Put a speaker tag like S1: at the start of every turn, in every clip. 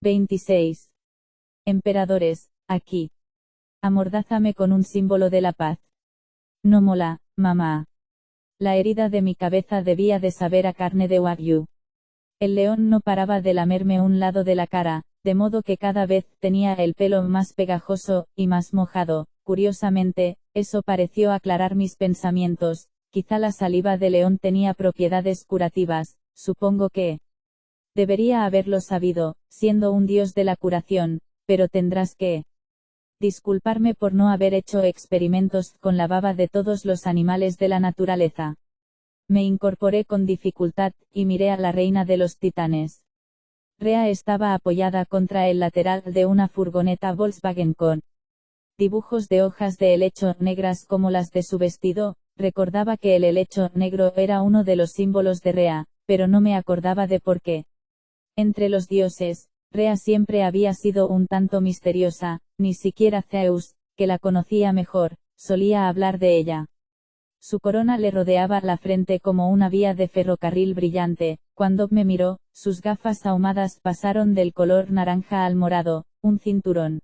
S1: 26. Emperadores, aquí. Amordázame con un símbolo de la paz. No mola, mamá. La herida de mi cabeza debía de saber a carne de wagyu. El león no paraba de lamerme un lado de la cara, de modo que cada vez tenía el pelo más pegajoso, y más mojado. Curiosamente, eso pareció aclarar mis pensamientos. Quizá la saliva de león tenía propiedades curativas, supongo que debería haberlo sabido, siendo un dios de la curación, pero tendrás que disculparme por no haber hecho experimentos con la baba de todos los animales de la naturaleza. Me incorporé con dificultad, y miré a la reina de los titanes. Rea estaba apoyada contra el lateral de una furgoneta Volkswagen con dibujos de hojas de helecho negras como las de su vestido. Recordaba que el helecho negro era uno de los símbolos de Rea, pero no me acordaba de por qué. Entre los dioses, Rea siempre había sido un tanto misteriosa, ni siquiera Zeus, que la conocía mejor, solía hablar de ella. Su corona le rodeaba la frente como una vía de ferrocarril brillante. Cuando me miró, sus gafas ahumadas pasaron del color naranja al morado. Un cinturón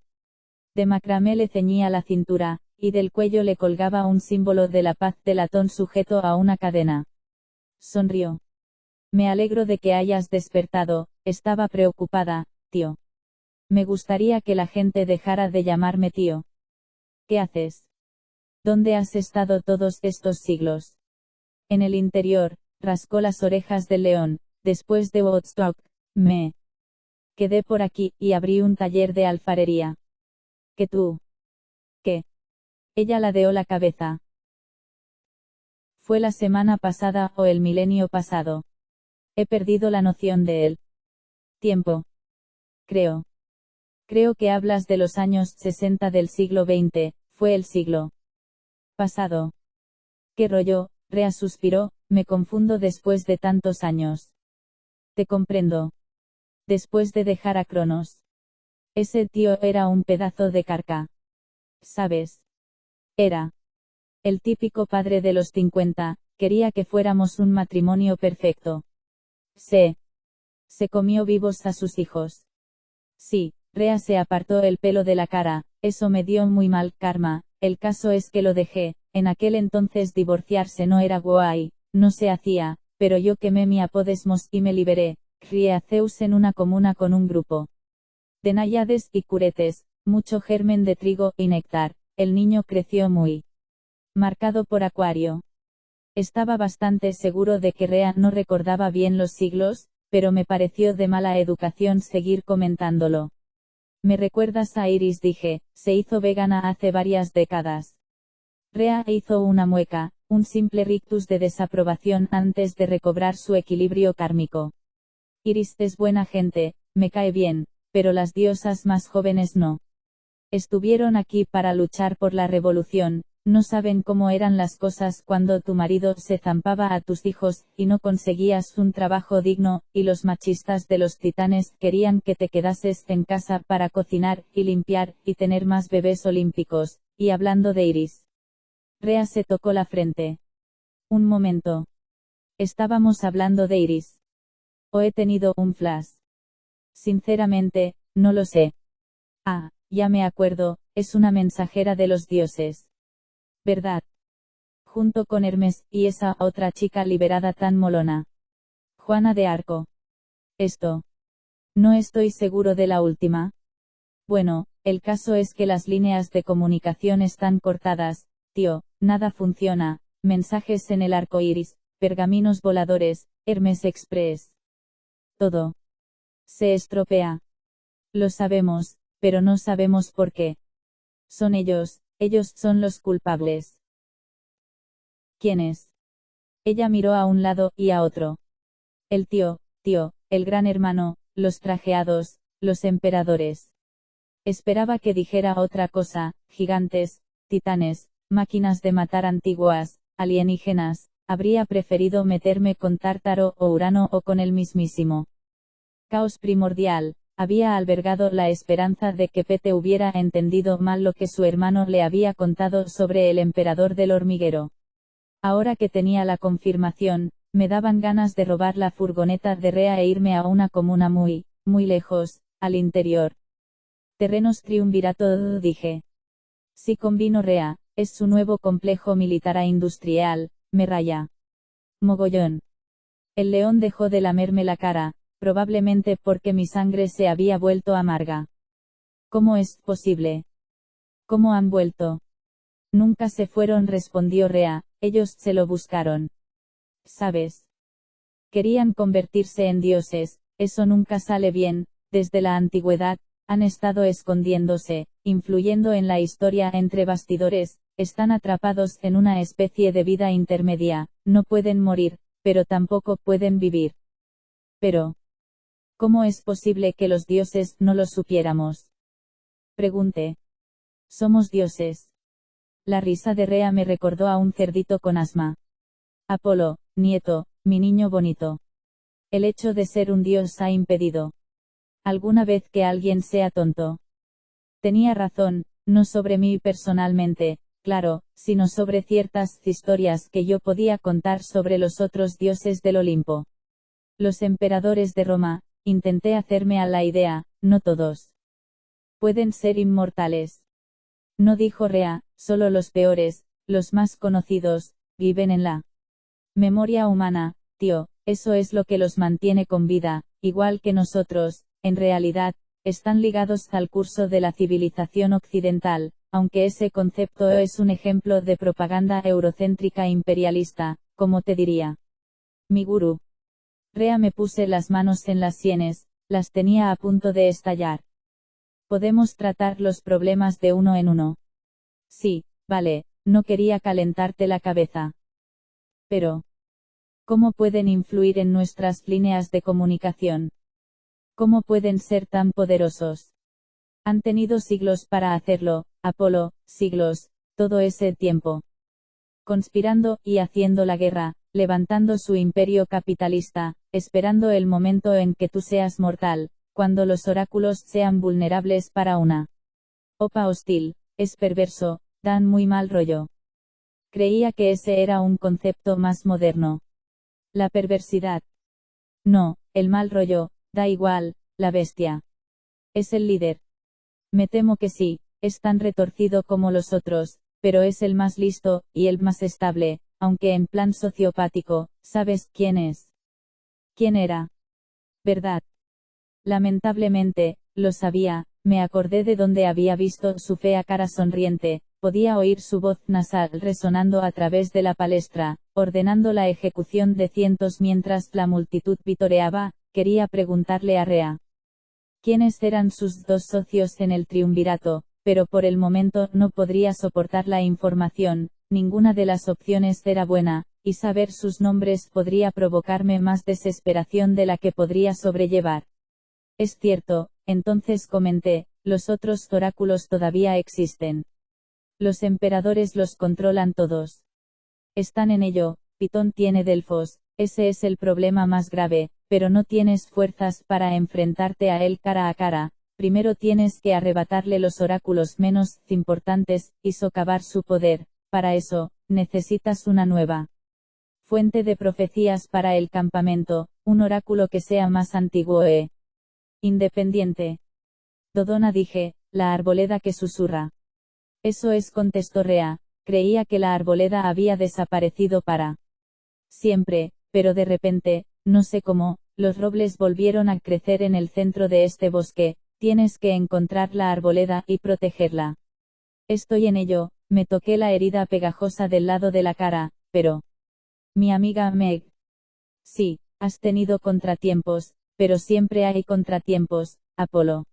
S1: de macramé le ceñía la cintura, y del cuello le colgaba un símbolo de la paz de latón sujeto a una cadena. Sonrió. Me alegro de que hayas despertado, estaba preocupada, tío. Me gustaría que la gente dejara de llamarme tío. ¿Qué haces? ¿Dónde has estado todos estos siglos? En el interior, rascó las orejas del león. Después de Woodstock, me quedé por aquí, y abrí un taller de alfarería. ¿Que tú? ¿Qué? Ella ladeó la cabeza. Fue la semana pasada o el milenio pasado. He perdido la noción de él. Tiempo. Creo que hablas de los años 60 del siglo XX, fue el siglo pasado. ¿Qué rollo? Rea suspiró, me confundo después de tantos años. Te comprendo. Después de dejar a Cronos. Ese tío era un pedazo de carca. ¿Sabes? Era el típico padre de los 50, quería que fuéramos un matrimonio perfecto. Se comió vivos a sus hijos. Sí, Rea se apartó el pelo de la cara, eso me dio muy mal karma, el caso es que lo dejé. En aquel entonces divorciarse no era guay, no se hacía, pero yo quemé mi apodesmos y me liberé. Crié a Zeus en una comuna con un grupo de náyades y curetes, mucho germen de trigo y néctar. El niño creció muy marcado por Acuario. Estaba bastante seguro de que Rea no recordaba bien los siglos, pero me pareció de mala educación seguir comentándolo. ¿Me recuerdas a Iris? Dije, se hizo vegana hace varias décadas. Rea hizo una mueca, un simple rictus de desaprobación antes de recobrar su equilibrio kármico. Iris es buena gente, me cae bien, pero las diosas más jóvenes no. Estuvieron aquí para luchar por la revolución, no saben cómo eran las cosas cuando tu marido se zampaba a tus hijos, y no conseguías un trabajo digno, y los machistas de los titanes querían que te quedases en casa para cocinar, y limpiar, y tener más bebés olímpicos. Y hablando de Iris. Rea se tocó la frente. Un momento. ¿Estábamos hablando de Iris? ¿O he tenido un flash? Sinceramente, no lo sé. Ah, ya me acuerdo, es una mensajera de los dioses. ¿Verdad? Junto con Hermes, y esa otra chica liberada tan molona. Juana de Arco. Esto. No estoy seguro de la última. Bueno, el caso es que las líneas de comunicación están cortadas, tío, nada funciona, mensajes en el arco iris, pergaminos voladores, Hermes Express. Todo se estropea. Lo sabemos, pero no sabemos por qué. Son ellos son los culpables. ¿Quiénes? Ella miró a un lado y a otro. El tío, el gran hermano, los trajeados, los emperadores. Esperaba que dijera otra cosa, gigantes, titanes, máquinas de matar antiguas, alienígenas. Habría preferido meterme con Tártaro o Urano o con el mismísimo caos primordial. Había albergado la esperanza de que Pete hubiera entendido mal lo que su hermano le había contado sobre el emperador del hormiguero. Ahora que tenía la confirmación, me daban ganas de robar la furgoneta de Rea e irme a una comuna muy lejos, al interior. Terrenos Triunvirato, dije. Sí, convino Rea, es su nuevo complejo militar industrial, me raya. Mogollón. El león dejó de lamerme la cara, probablemente porque mi sangre se había vuelto amarga. ¿Cómo es posible? ¿Cómo han vuelto? Nunca se fueron, respondió Rea, ellos se lo buscaron. ¿Sabes? Querían convertirse en dioses, eso nunca sale bien, desde la antigüedad, han estado escondiéndose, influyendo en la historia entre bastidores, están atrapados en una especie de vida intermedia, no pueden morir, pero tampoco pueden vivir. Pero, ¿cómo es posible que los dioses no lo supiéramos? Pregunté. Somos dioses. La risa de Rea me recordó a un cerdito con asma. Apolo, nieto, mi niño bonito. El hecho de ser un dios ha impedido alguna vez que alguien sea tonto. Tenía razón, no sobre mí personalmente, claro, sino sobre ciertas historias que yo podía contar sobre los otros dioses del Olimpo. Los emperadores de Roma, intenté hacerme a la idea, no todos pueden ser inmortales. No, dijo Rea, solo los peores, los más conocidos, viven en la memoria humana, tío, eso es lo que los mantiene con vida, igual que nosotros, en realidad, están ligados al curso de la civilización occidental, aunque ese concepto es un ejemplo de propaganda eurocéntrica imperialista, como te diría mi gurú. Rea, me puse las manos en las sienes, las tenía a punto de estallar. Podemos tratar los problemas de uno en uno. Sí, vale, no quería calentarte la cabeza. Pero, ¿cómo pueden influir en nuestras líneas de comunicación? ¿Cómo pueden ser tan poderosos? Han tenido siglos para hacerlo, Apolo, siglos, todo ese tiempo. Conspirando y haciendo la guerra, levantando su imperio capitalista, esperando el momento en que tú seas mortal, cuando los oráculos sean vulnerables para una opa hostil, es perverso, dan muy mal rollo. Creía que ese era un concepto más moderno. La perversidad. No, el mal rollo, da igual, la bestia. Es el líder. Me temo que sí, es tan retorcido como los otros, pero es el más listo, y el más estable, aunque en plan sociopático. ¿Sabes quién es? ¿Quién era? ¿Verdad? Lamentablemente, lo sabía, me acordé de donde había visto su fea cara sonriente, podía oír su voz nasal resonando a través de la palestra, ordenando la ejecución de cientos mientras la multitud vitoreaba. Quería preguntarle a Rea quiénes eran sus dos socios en el triunvirato, pero por el momento no podría soportar la información, ninguna de las opciones era buena, y saber sus nombres podría provocarme más desesperación de la que podría sobrellevar. Es cierto, entonces comenté, los otros oráculos todavía existen. Los emperadores los controlan todos. Están en ello, Pitón tiene Delfos, ese es el problema más grave, pero no tienes fuerzas para enfrentarte a él cara a cara, primero tienes que arrebatarle los oráculos menos importantes, y socavar su poder, para eso, necesitas una nueva fuente de profecías para el campamento, un oráculo que sea más antiguo e independiente. Dodona, dije, la arboleda que susurra. Eso es, contestó Rea, creía que la arboleda había desaparecido para siempre, pero de repente, no sé cómo, los robles volvieron a crecer en el centro de este bosque, tienes que encontrar la arboleda y protegerla. Estoy en ello, me toqué la herida pegajosa del lado de la cara, pero... Mi amiga Meg. Sí, has tenido contratiempos, pero siempre hay contratiempos, Apolo.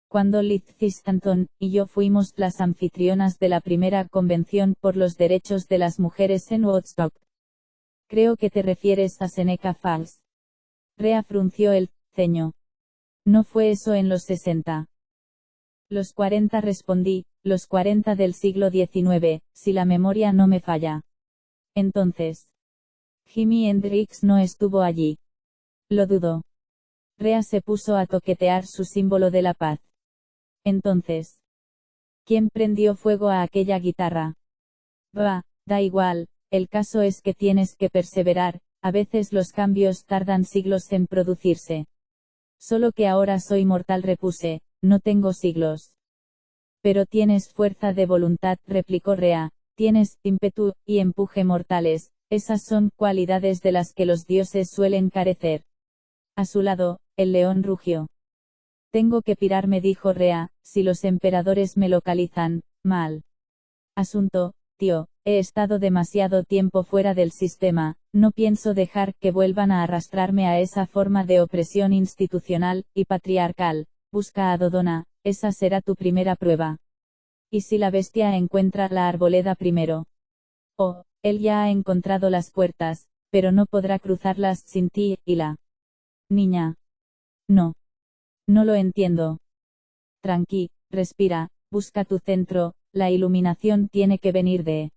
S1: Cuando Liz Stanton y yo fuimos las anfitrionas de la primera convención por los derechos de las mujeres en Woodstock. Creo que te refieres a Seneca Falls. Rea frunció el ceño. No fue eso en los 60. Los 40, respondí, los 40 del siglo XIX, si la memoria no me falla. Entonces, Jimi Hendrix no estuvo allí. Lo dudo. Rea se puso a toquetear su símbolo de la paz. Entonces, ¿quién prendió fuego a aquella guitarra? Bah, da igual, el caso es que tienes que perseverar, a veces los cambios tardan siglos en producirse. Solo que ahora soy mortal, repuse, no tengo siglos. Pero tienes fuerza de voluntad, replicó Rea, tienes ímpetu y empuje mortales, esas son cualidades de las que los dioses suelen carecer. A su lado, el león rugió. Tengo que pirarme, dijo Rea, si los emperadores me localizan, mal asunto, tío, he estado demasiado tiempo fuera del sistema, no pienso dejar que vuelvan a arrastrarme a esa forma de opresión institucional y patriarcal. Busca a Dodona, esa será tu primera prueba. ¿Y si la bestia encuentra la arboleda primero? Oh, él ya ha encontrado las puertas, pero no podrá cruzarlas sin ti, y la niña. No. No lo entiendo. Tranqui, respira, busca tu centro, la iluminación tiene que venir de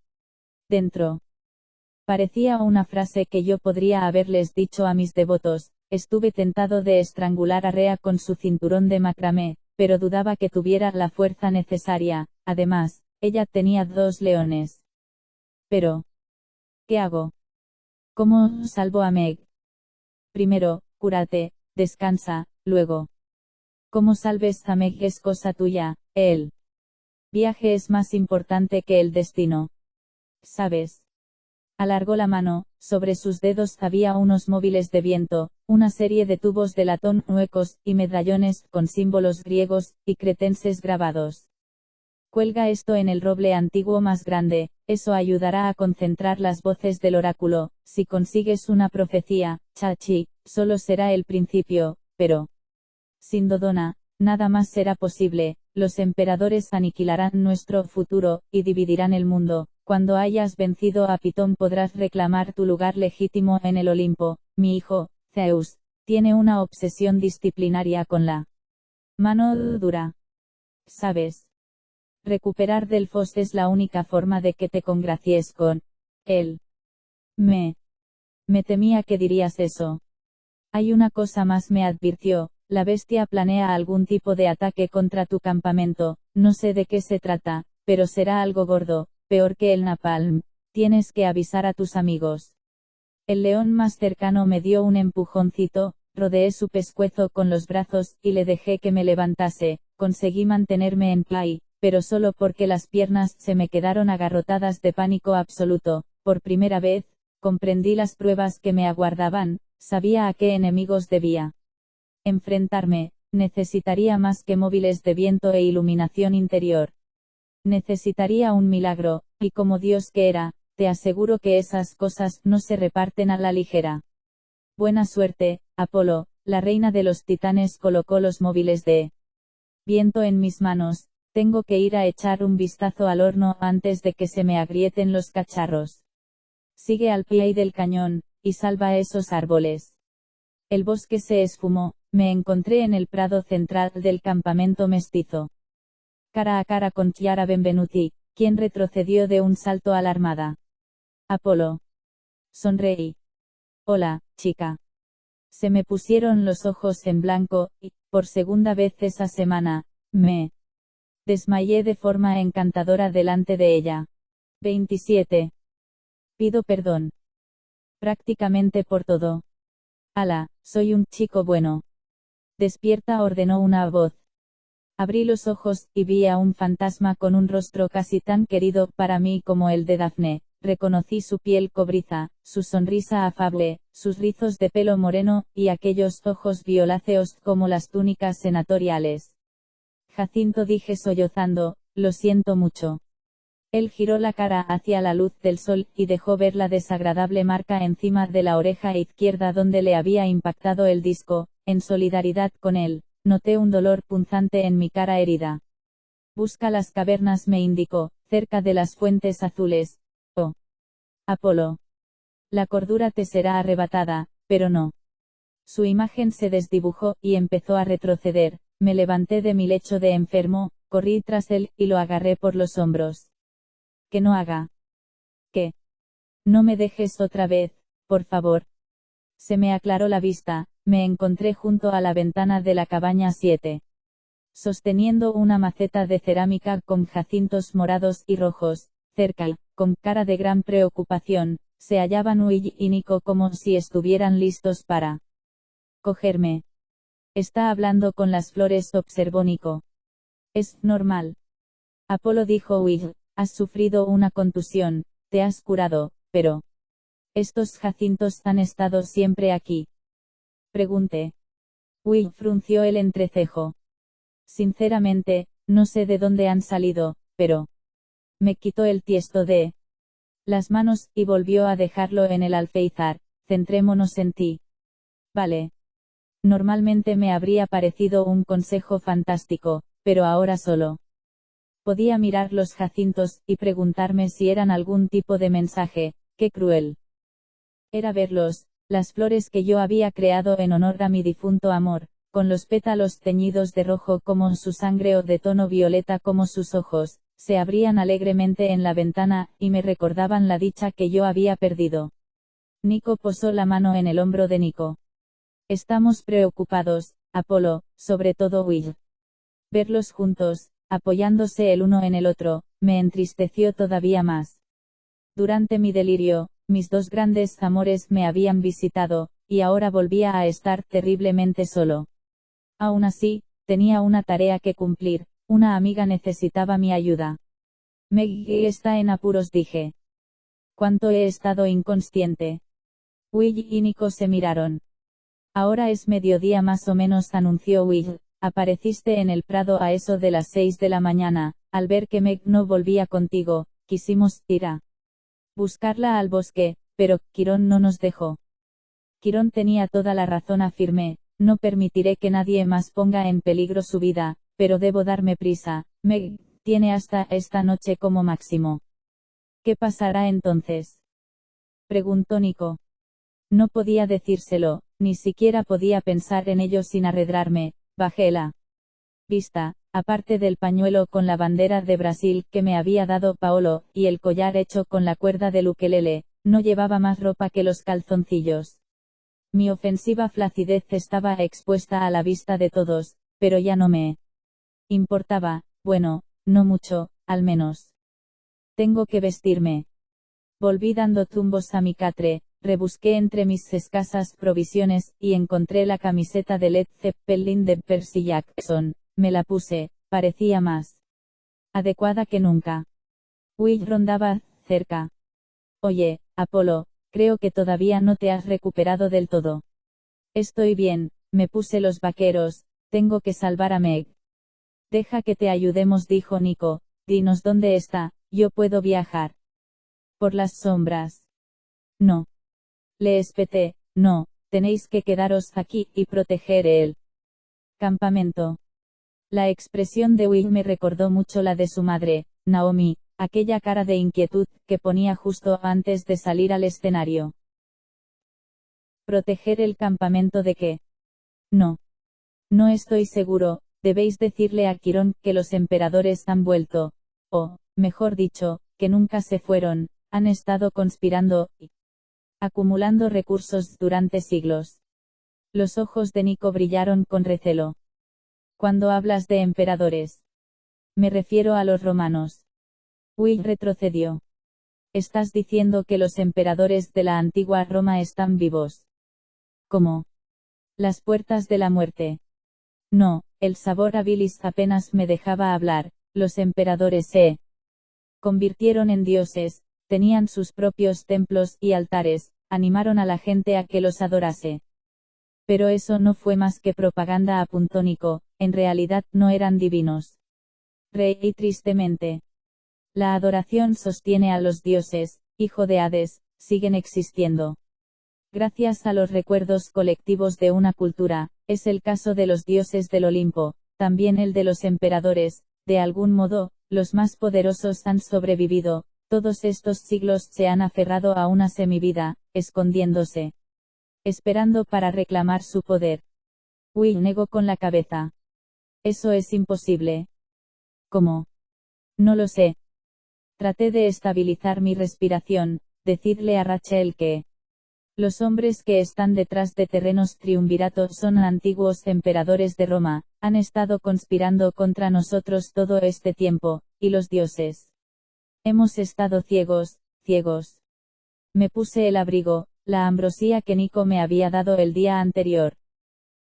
S1: dentro. Parecía una frase que yo podría haberles dicho a mis devotos. Estuve tentado de estrangular a Rea con su cinturón de macramé, pero dudaba que tuviera la fuerza necesaria. Además, ella tenía 2 leones. Pero, ¿qué hago? ¿Cómo salvo a Meg? Primero, cúrate, descansa, luego. Cómo salves a Meg es cosa tuya, el viaje es más importante que el destino. ¿Sabes? Alargó la mano, sobre sus dedos había unos móviles de viento, una serie de tubos de latón huecos, y medallones con símbolos griegos y cretenses grabados. Cuelga esto en el roble antiguo más grande, eso ayudará a concentrar las voces del oráculo. Si consigues una profecía, Chachi, solo será el principio, pero sin Dodona, nada más será posible. Los emperadores aniquilarán nuestro futuro, y dividirán el mundo. Cuando hayas vencido a Pitón podrás reclamar tu lugar legítimo en el Olimpo. Mi hijo, Zeus, tiene una obsesión disciplinaria con la mano dura. ¿Sabes? Recuperar Delfos es la única forma de que te congracies con él. Me temía que dirías eso. Hay una cosa más, me advirtió. La bestia planea algún tipo de ataque contra tu campamento, no sé de qué se trata, pero será algo gordo, peor que el napalm. Tienes que avisar a tus amigos. El león más cercano me dio un empujoncito, rodeé su pescuezo con los brazos, y le dejé que me levantase. Conseguí mantenerme en pie, pero solo porque las piernas se me quedaron agarrotadas de pánico absoluto. Por primera vez, comprendí las pruebas que me aguardaban, sabía a qué enemigos debía enfrentarme. Necesitaría más que móviles de viento e iluminación interior. Necesitaría un milagro, y como Dios que era, te aseguro que esas cosas no se reparten a la ligera. Buena suerte, Apolo. La reina de los titanes colocó los móviles de viento en mis manos. Tengo que ir a echar un vistazo al horno antes de que se me agrieten los cacharros. Sigue al pie del cañón, y salva esos árboles. El bosque se esfumó. Me encontré en el prado central del campamento mestizo. Cara a cara con Chiara Benvenuti, quien retrocedió de un salto alarmada. Apolo. Sonreí. Hola, chica. Se me pusieron los ojos en blanco, y, por segunda vez esa semana, me desmayé de forma encantadora delante de ella. 27. Pido perdón. Prácticamente por todo. Ala, soy un chico bueno. Despierta, ordenó una voz. Abrí los ojos, y vi a un fantasma con un rostro casi tan querido para mí como el de Dafne. Reconocí su piel cobriza, su sonrisa afable, sus rizos de pelo moreno, y aquellos ojos violáceos como las túnicas senatoriales. Jacinto, dije sollozando, lo siento mucho. Él giró la cara hacia la luz del sol, y dejó ver la desagradable marca encima de la oreja izquierda donde le había impactado el disco. En solidaridad con él, noté un dolor punzante en mi cara herida. Busca las cavernas, me indicó, cerca de las fuentes azules. Oh. Apolo. La cordura te será arrebatada, pero no. Su imagen se desdibujó, y empezó a retroceder. Me levanté de mi lecho de enfermo, corrí tras él, y lo agarré por los hombros. Que no haga. ¿Qué? No me dejes otra vez, por favor. Se me aclaró la vista, me encontré junto a la ventana de la cabaña 7. Sosteniendo una maceta de cerámica con jacintos morados y rojos, cerca, con cara de gran preocupación, se hallaban Uy y Nico como si estuvieran listos para cogerme. Está hablando con las flores, observó Nico. Es normal. Apolo dijo Will, has sufrido una contusión, te has curado, pero... ¿estos jacintos han estado siempre aquí? Pregunté. Will frunció el entrecejo. Sinceramente, no sé de dónde han salido, pero... me quitó el tiesto de las manos, y volvió a dejarlo en el alféizar. Centrémonos en ti. Vale. Normalmente me habría parecido un consejo fantástico, pero ahora solo. Podía mirar los jacintos, y preguntarme si eran algún tipo de mensaje. Qué cruel era verlos, las flores que yo había creado en honor a mi difunto amor, con los pétalos teñidos de rojo como su sangre o de tono violeta como sus ojos, se abrían alegremente en la ventana, y me recordaban la dicha que yo había perdido. Nico posó la mano en el hombro de Nico. Estamos preocupados, Apolo, sobre todo Will. Verlos juntos, apoyándose el uno en el otro, me entristeció todavía más. Durante mi delirio, mis dos grandes amores me habían visitado, y ahora volvía a estar terriblemente solo. Aún así, tenía una tarea que cumplir, una amiga necesitaba mi ayuda. Maggie está en apuros, dije. ¿Cuánto he estado inconsciente? Will y Nico se miraron. Ahora es mediodía más o menos, anunció Will. Apareciste en el prado a eso de las 6 de la mañana, al ver que Meg no volvía contigo, quisimos ir a buscarla al bosque, pero Quirón no nos dejó. Quirón tenía toda la razón, afirmé, no permitiré que nadie más ponga en peligro su vida, pero debo darme prisa, Meg tiene hasta esta noche como máximo. ¿Qué pasará entonces? Preguntó Nico. No podía decírselo, ni siquiera podía pensar en ello sin arredrarme. Bajé la vista, aparte del pañuelo con la bandera de Brasil que me había dado Paolo, y el collar hecho con la cuerda del ukelele, no llevaba más ropa que los calzoncillos. Mi ofensiva flacidez estaba expuesta a la vista de todos, pero ya no me importaba, bueno, no mucho, al menos. Tengo que vestirme. Volví dando tumbos a mi catre, rebusqué entre mis escasas provisiones, y encontré la camiseta de Led Zeppelin de Percy Jackson. Me la puse, parecía más adecuada que nunca. Will rondaba cerca. Oye, Apolo, creo que todavía no te has recuperado del todo. Estoy bien, me puse los vaqueros, tengo que salvar a Meg. Deja que te ayudemos, dijo Nico, dinos dónde está, yo puedo viajar. Por las sombras. No. Le espeté, no, tenéis que quedaros aquí y proteger el campamento. La expresión de Will me recordó mucho la de su madre, Naomi, aquella cara de inquietud que ponía justo antes de salir al escenario. ¿Proteger el campamento de qué? No. No estoy seguro, debéis decirle a Quirón que los emperadores han vuelto, o, mejor dicho, que nunca se fueron, han estado conspirando y acumulando recursos durante siglos. Los ojos de Nico brillaron con recelo. Cuando hablas de emperadores, me refiero a los romanos. Will retrocedió. ¿Estás diciendo que los emperadores de la antigua Roma están vivos? ¿Cómo? Las puertas de la muerte. No, el sabor a bilis apenas me dejaba hablar. Los emperadores se convirtieron en dioses, tenían sus propios templos y altares, animaron a la gente a que los adorase. Pero eso no fue más que propaganda, apuntó Nico, en realidad no eran divinos. Reí tristemente. La adoración sostiene a los dioses, hijo de Hades, siguen existiendo. Gracias a los recuerdos colectivos de una cultura, es el caso de los dioses del Olimpo, también el de los emperadores, de algún modo, los más poderosos han sobrevivido, todos estos siglos se han aferrado a una semivida, escondiéndose. Esperando para reclamar su poder. Will negó con la cabeza. Eso es imposible. ¿Cómo? No lo sé. Traté de estabilizar mi respiración, decidle a Rachel que los hombres que están detrás de Terrenos Triunvirato son antiguos emperadores de Roma, han estado conspirando contra nosotros todo este tiempo, y los dioses. Hemos estado ciegos, ciegos. Me puse el abrigo, la ambrosía que Nico me había dado el día anterior.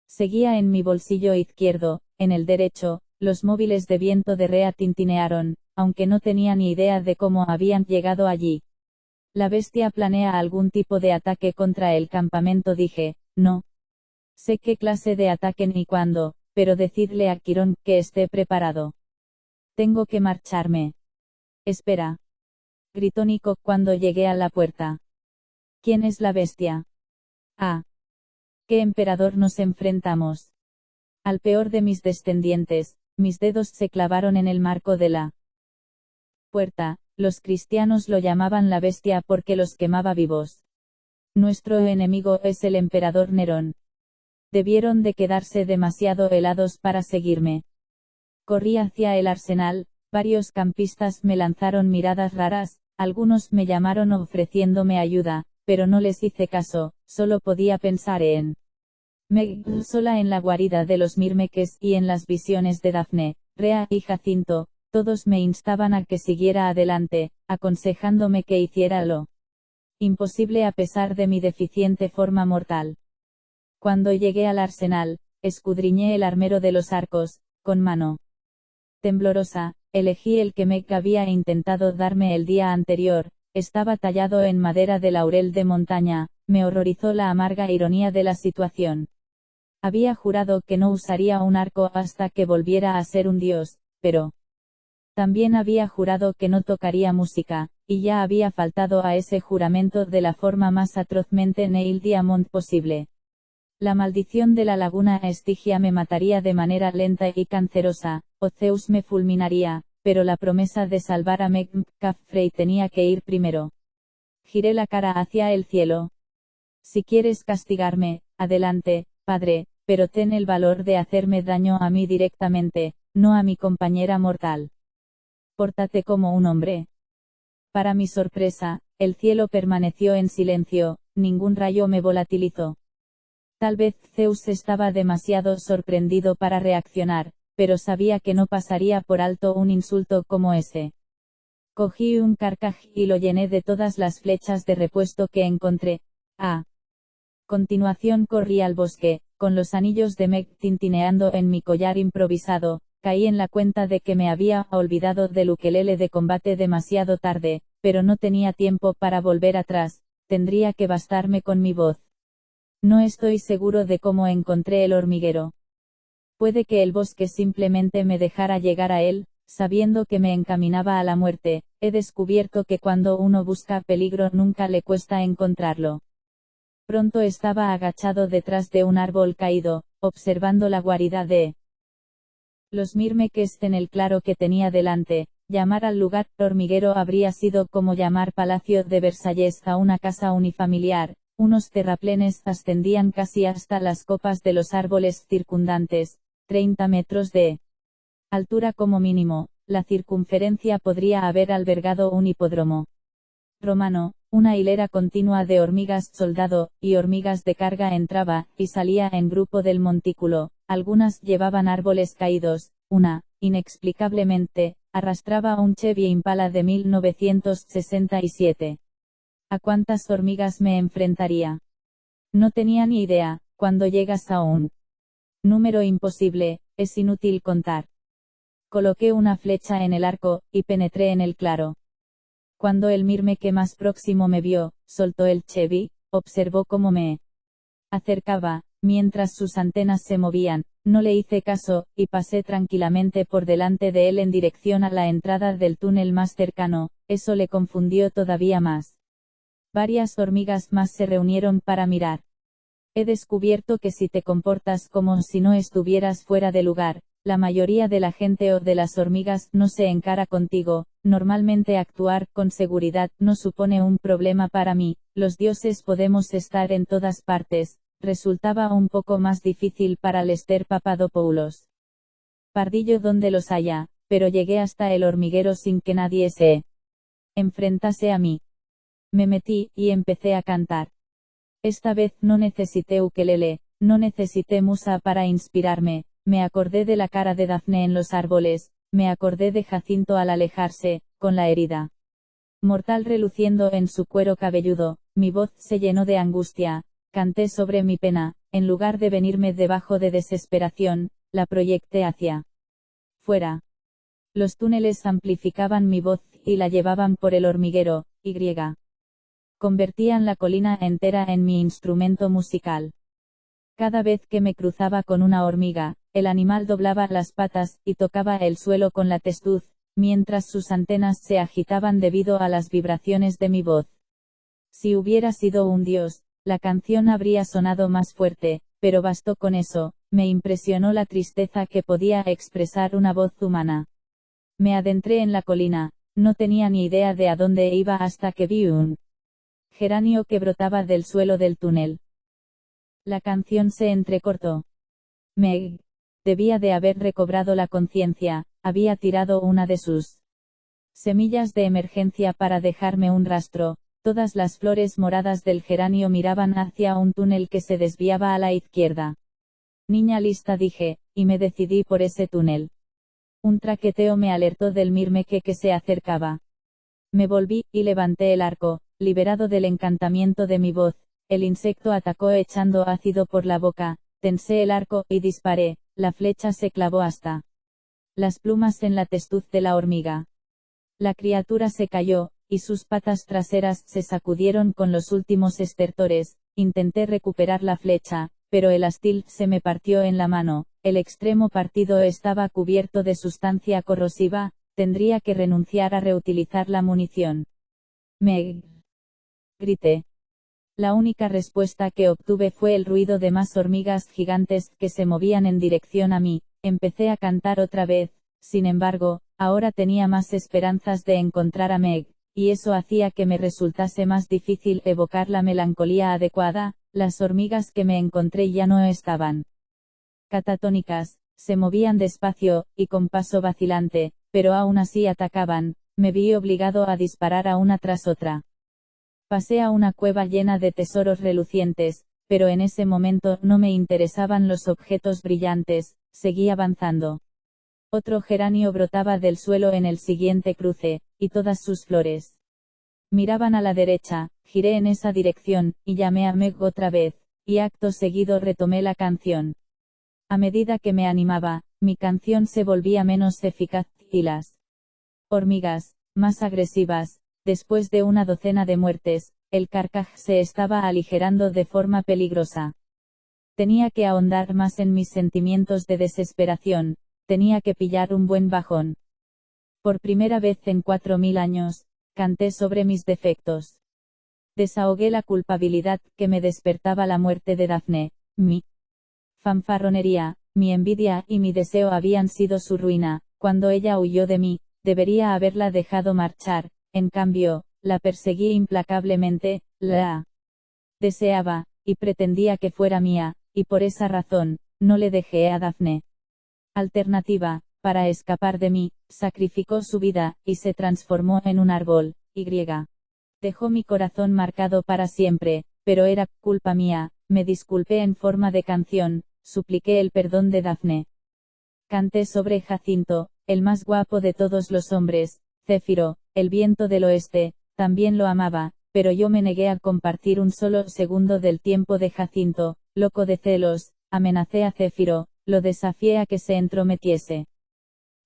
S1: Seguía en mi bolsillo izquierdo, en el derecho, los móviles de viento de Rea tintinearon, aunque no tenía ni idea de cómo habían llegado allí. La bestia planea algún tipo de ataque contra el campamento, dije. No sé qué clase de ataque ni cuándo, pero decidle a Quirón que esté preparado. Tengo que marcharme. Espera, gritó Nico cuando llegué a la puerta. ¿Quién es la bestia? ¿A qué emperador nos enfrentamos? Al peor de mis descendientes. Mis dedos se clavaron en el marco de la puerta. Los cristianos lo llamaban la bestia porque los quemaba vivos. Nuestro enemigo es el emperador Nerón. Debieron de quedarse demasiado helados para seguirme. Corrí hacia el arsenal, varios campistas me lanzaron miradas raras, algunos me llamaron ofreciéndome ayuda, pero no les hice caso, solo podía pensar en Meg, sola en la guarida de los Mirmeques y en las visiones de Dafne, Rea y Jacinto, todos me instaban a que siguiera adelante, aconsejándome que hiciera lo imposible a pesar de mi deficiente forma mortal. Cuando llegué al arsenal, escudriñé el armero de los arcos, con mano temblorosa, elegí el que Meg había intentado darme el día anterior, estaba tallado en madera de laurel de montaña, me horrorizó la amarga ironía de la situación. Había jurado que no usaría un arco hasta que volviera a ser un dios, pero también había jurado que no tocaría música, y ya había faltado a ese juramento de la forma más atrozmente Neil Diamond posible. La maldición de la laguna Estigia me mataría de manera lenta y cancerosa, o Zeus me fulminaría, pero la promesa de salvar a Meg Caffrey tenía que ir primero. Giré la cara hacia el cielo. Si quieres castigarme, adelante, padre, pero ten el valor de hacerme daño a mí directamente, no a mi compañera mortal. Pórtate como un hombre. Para mi sorpresa, el cielo permaneció en silencio, ningún rayo me volatilizó. Tal vez Zeus estaba demasiado sorprendido para reaccionar, pero sabía que no pasaría por alto un insulto como ese. Cogí un carcaj y lo llené de todas las flechas de repuesto que encontré. A continuación corrí al bosque, con los anillos de Meg tintineando en mi collar improvisado. Caí en la cuenta de que me había olvidado del ukelele de combate demasiado tarde, pero no tenía tiempo para volver atrás, tendría que bastarme con mi voz. No estoy seguro de cómo encontré el hormiguero. Puede que el bosque simplemente me dejara llegar a él, sabiendo que me encaminaba a la muerte. He descubierto que cuando uno busca peligro nunca le cuesta encontrarlo. Pronto estaba agachado detrás de un árbol caído, observando la guarida de los Mirmeques en el claro que tenía delante. Llamar al lugar hormiguero habría sido como llamar Palacio de Versalles a una casa unifamiliar. Unos terraplenes ascendían casi hasta las copas de los árboles circundantes, 30 metros de altura como mínimo. La circunferencia podría haber albergado un hipódromo romano. Una hilera continua de hormigas soldado, y hormigas de carga entraba, y salía en grupo del montículo. Algunas llevaban árboles caídos, una, inexplicablemente, arrastraba un Chevy Impala de 1967. ¿A cuántas hormigas me enfrentaría? No tenía ni idea. Cuando llegas a un número imposible, es inútil contar. Coloqué una flecha en el arco, y penetré en el claro. Cuando el Mirmeque más próximo me vio, soltó el Chevy, observó cómo me acercaba, mientras sus antenas se movían, no le hice caso, y pasé tranquilamente por delante de él en dirección a la entrada del túnel más cercano. Eso le confundió todavía más. Varias hormigas más se reunieron para mirar. He descubierto que si te comportas como si no estuvieras fuera de lugar, la mayoría de la gente o de las hormigas no se encara contigo. Normalmente actuar con seguridad no supone un problema para mí. Los dioses podemos estar en todas partes. Resultaba un poco más difícil para Lester Papadopoulos. Pardillo donde los haya, pero llegué hasta el hormiguero sin que nadie se enfrentase a mí. Me metí, y empecé a cantar. Esta vez no necesité ukelele, no necesité musa para inspirarme. Me acordé de la cara de Dafne en los árboles, me acordé de Jacinto al alejarse, con la herida mortal reluciendo en su cuero cabelludo. Mi voz se llenó de angustia, canté sobre mi pena, en lugar de venirme debajo de desesperación, la proyecté hacia fuera. Los túneles amplificaban mi voz, y la llevaban por el hormiguero, y convertían la colina entera en mi instrumento musical. Cada vez que me cruzaba con una hormiga, el animal doblaba las patas, y tocaba el suelo con la testuz, mientras sus antenas se agitaban debido a las vibraciones de mi voz. Si hubiera sido un dios, la canción habría sonado más fuerte, pero bastó con eso, me impresionó la tristeza que podía expresar una voz humana. Me adentré en la colina, no tenía ni idea de a dónde iba hasta que vi un geranio que brotaba del suelo del túnel. La canción se entrecortó. Meg debía de haber recobrado la conciencia, había tirado una de sus semillas de emergencia para dejarme un rastro. Todas las flores moradas del geranio miraban hacia un túnel que se desviaba a la izquierda. Niña lista, dije, y me decidí por ese túnel. Un traqueteo me alertó del mirmeque que se acercaba. Me volví, y levanté el arco, liberado del encantamiento de mi voz. El insecto atacó echando ácido por la boca, tensé el arco, y disparé, la flecha se clavó hasta las plumas en la testuz de la hormiga. La criatura se cayó, y sus patas traseras se sacudieron con los últimos estertores. Intenté recuperar la flecha, pero el astil se me partió en la mano, el extremo partido estaba cubierto de sustancia corrosiva, tendría que renunciar a reutilizar la munición. Meg, grité. La única respuesta que obtuve fue el ruido de más hormigas gigantes que se movían en dirección a mí. Empecé a cantar otra vez, sin embargo, ahora tenía más esperanzas de encontrar a Meg, y eso hacía que me resultase más difícil evocar la melancolía adecuada. Las hormigas que me encontré ya no estaban catatónicas, se movían despacio, y con paso vacilante, pero aún así atacaban. Me vi obligado a disparar a una tras otra. Pasé a una cueva llena de tesoros relucientes, pero en ese momento no me interesaban los objetos brillantes, seguí avanzando. Otro geranio brotaba del suelo en el siguiente cruce, y todas sus flores miraban a la derecha. Giré en esa dirección, y llamé a Meg otra vez, y acto seguido retomé la canción. A medida que me animaba, mi canción se volvía menos eficaz, y las hormigas, más agresivas. Después de una docena de muertes, el carcaj se estaba aligerando de forma peligrosa. Tenía que ahondar más en mis sentimientos de desesperación, tenía que pillar un buen bajón. Por primera vez en 4000 años, canté sobre mis defectos. Desahogué la culpabilidad que me despertaba la muerte de Daphne. Mi fanfarronería, mi envidia y mi deseo habían sido su ruina. Cuando ella huyó de mí, debería haberla dejado marchar. En cambio, la perseguí implacablemente, la deseaba, y pretendía que fuera mía, y por esa razón, no le dejé a Daphne alternativa. Para escapar de mí, sacrificó su vida, y se transformó en un árbol. Dejó mi corazón marcado para siempre, pero era culpa mía. Me disculpé en forma de canción, supliqué el perdón de Daphne. Canté sobre Jacinto, el más guapo de todos los hombres. Céfiro, el viento del oeste, también lo amaba, pero yo me negué a compartir un solo segundo del tiempo de Jacinto. Loco de celos, amenacé a Céfiro, lo desafié a que se entrometiese.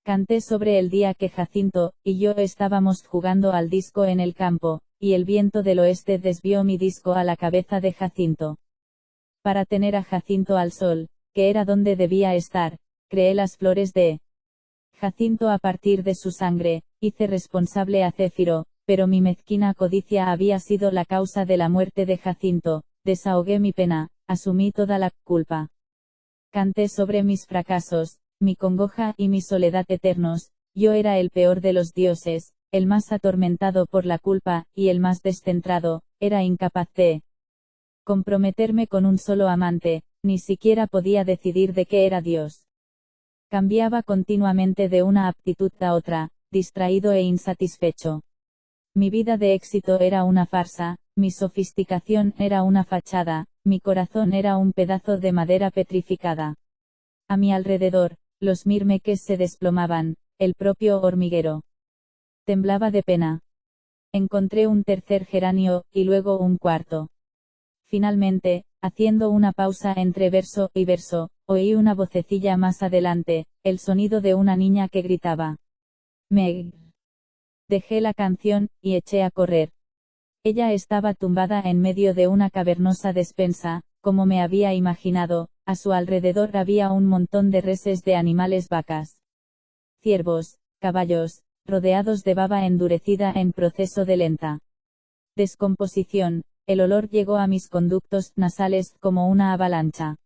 S1: Canté sobre el día que Jacinto y yo estábamos jugando al disco en el campo, y el viento del oeste desvió mi disco a la cabeza de Jacinto. Para tener a Jacinto al sol, que era donde debía estar, creé las flores de Jacinto a partir de su sangre, hice responsable a Céfiro, pero mi mezquina codicia había sido la causa de la muerte de Jacinto. Desahogué mi pena, asumí toda la culpa. Canté sobre mis fracasos, mi congoja y mi soledad eternos. Yo era el peor de los dioses, el más atormentado por la culpa, y el más descentrado. Era incapaz de comprometerme con un solo amante, ni siquiera podía decidir de qué era Dios. Cambiaba continuamente de una aptitud a otra, distraído e insatisfecho. Mi vida de éxito era una farsa, mi sofisticación era una fachada, mi corazón era un pedazo de madera petrificada. A mi alrededor, los mirmeques se desplomaban, el propio hormiguero temblaba de pena. Encontré un tercer geranio, y luego un cuarto. Finalmente, Haciendo una pausa entre verso y verso, oí una vocecilla más adelante, el sonido de una niña que gritaba. Meg. Dejé la canción, y eché a correr. Ella estaba tumbada en medio de una cavernosa despensa, como me había imaginado, a su alrededor había un montón de reses de animales, vacas, ciervos, caballos, rodeados de baba endurecida en proceso de lenta descomposición. El olor llegó a mis conductos nasales como una avalancha.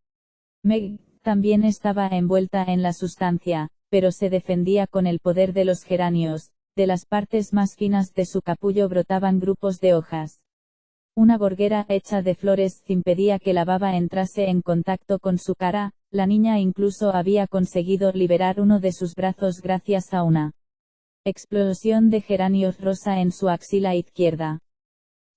S1: Meg también estaba envuelta en la sustancia, pero se defendía con el poder de los geranios. De las partes más finas de su capullo brotaban grupos de hojas. Una gorguera hecha de flores impedía que la baba entrase en contacto con su cara. La niña incluso había conseguido liberar uno de sus brazos gracias a una explosión de geranios rosa en su axila izquierda.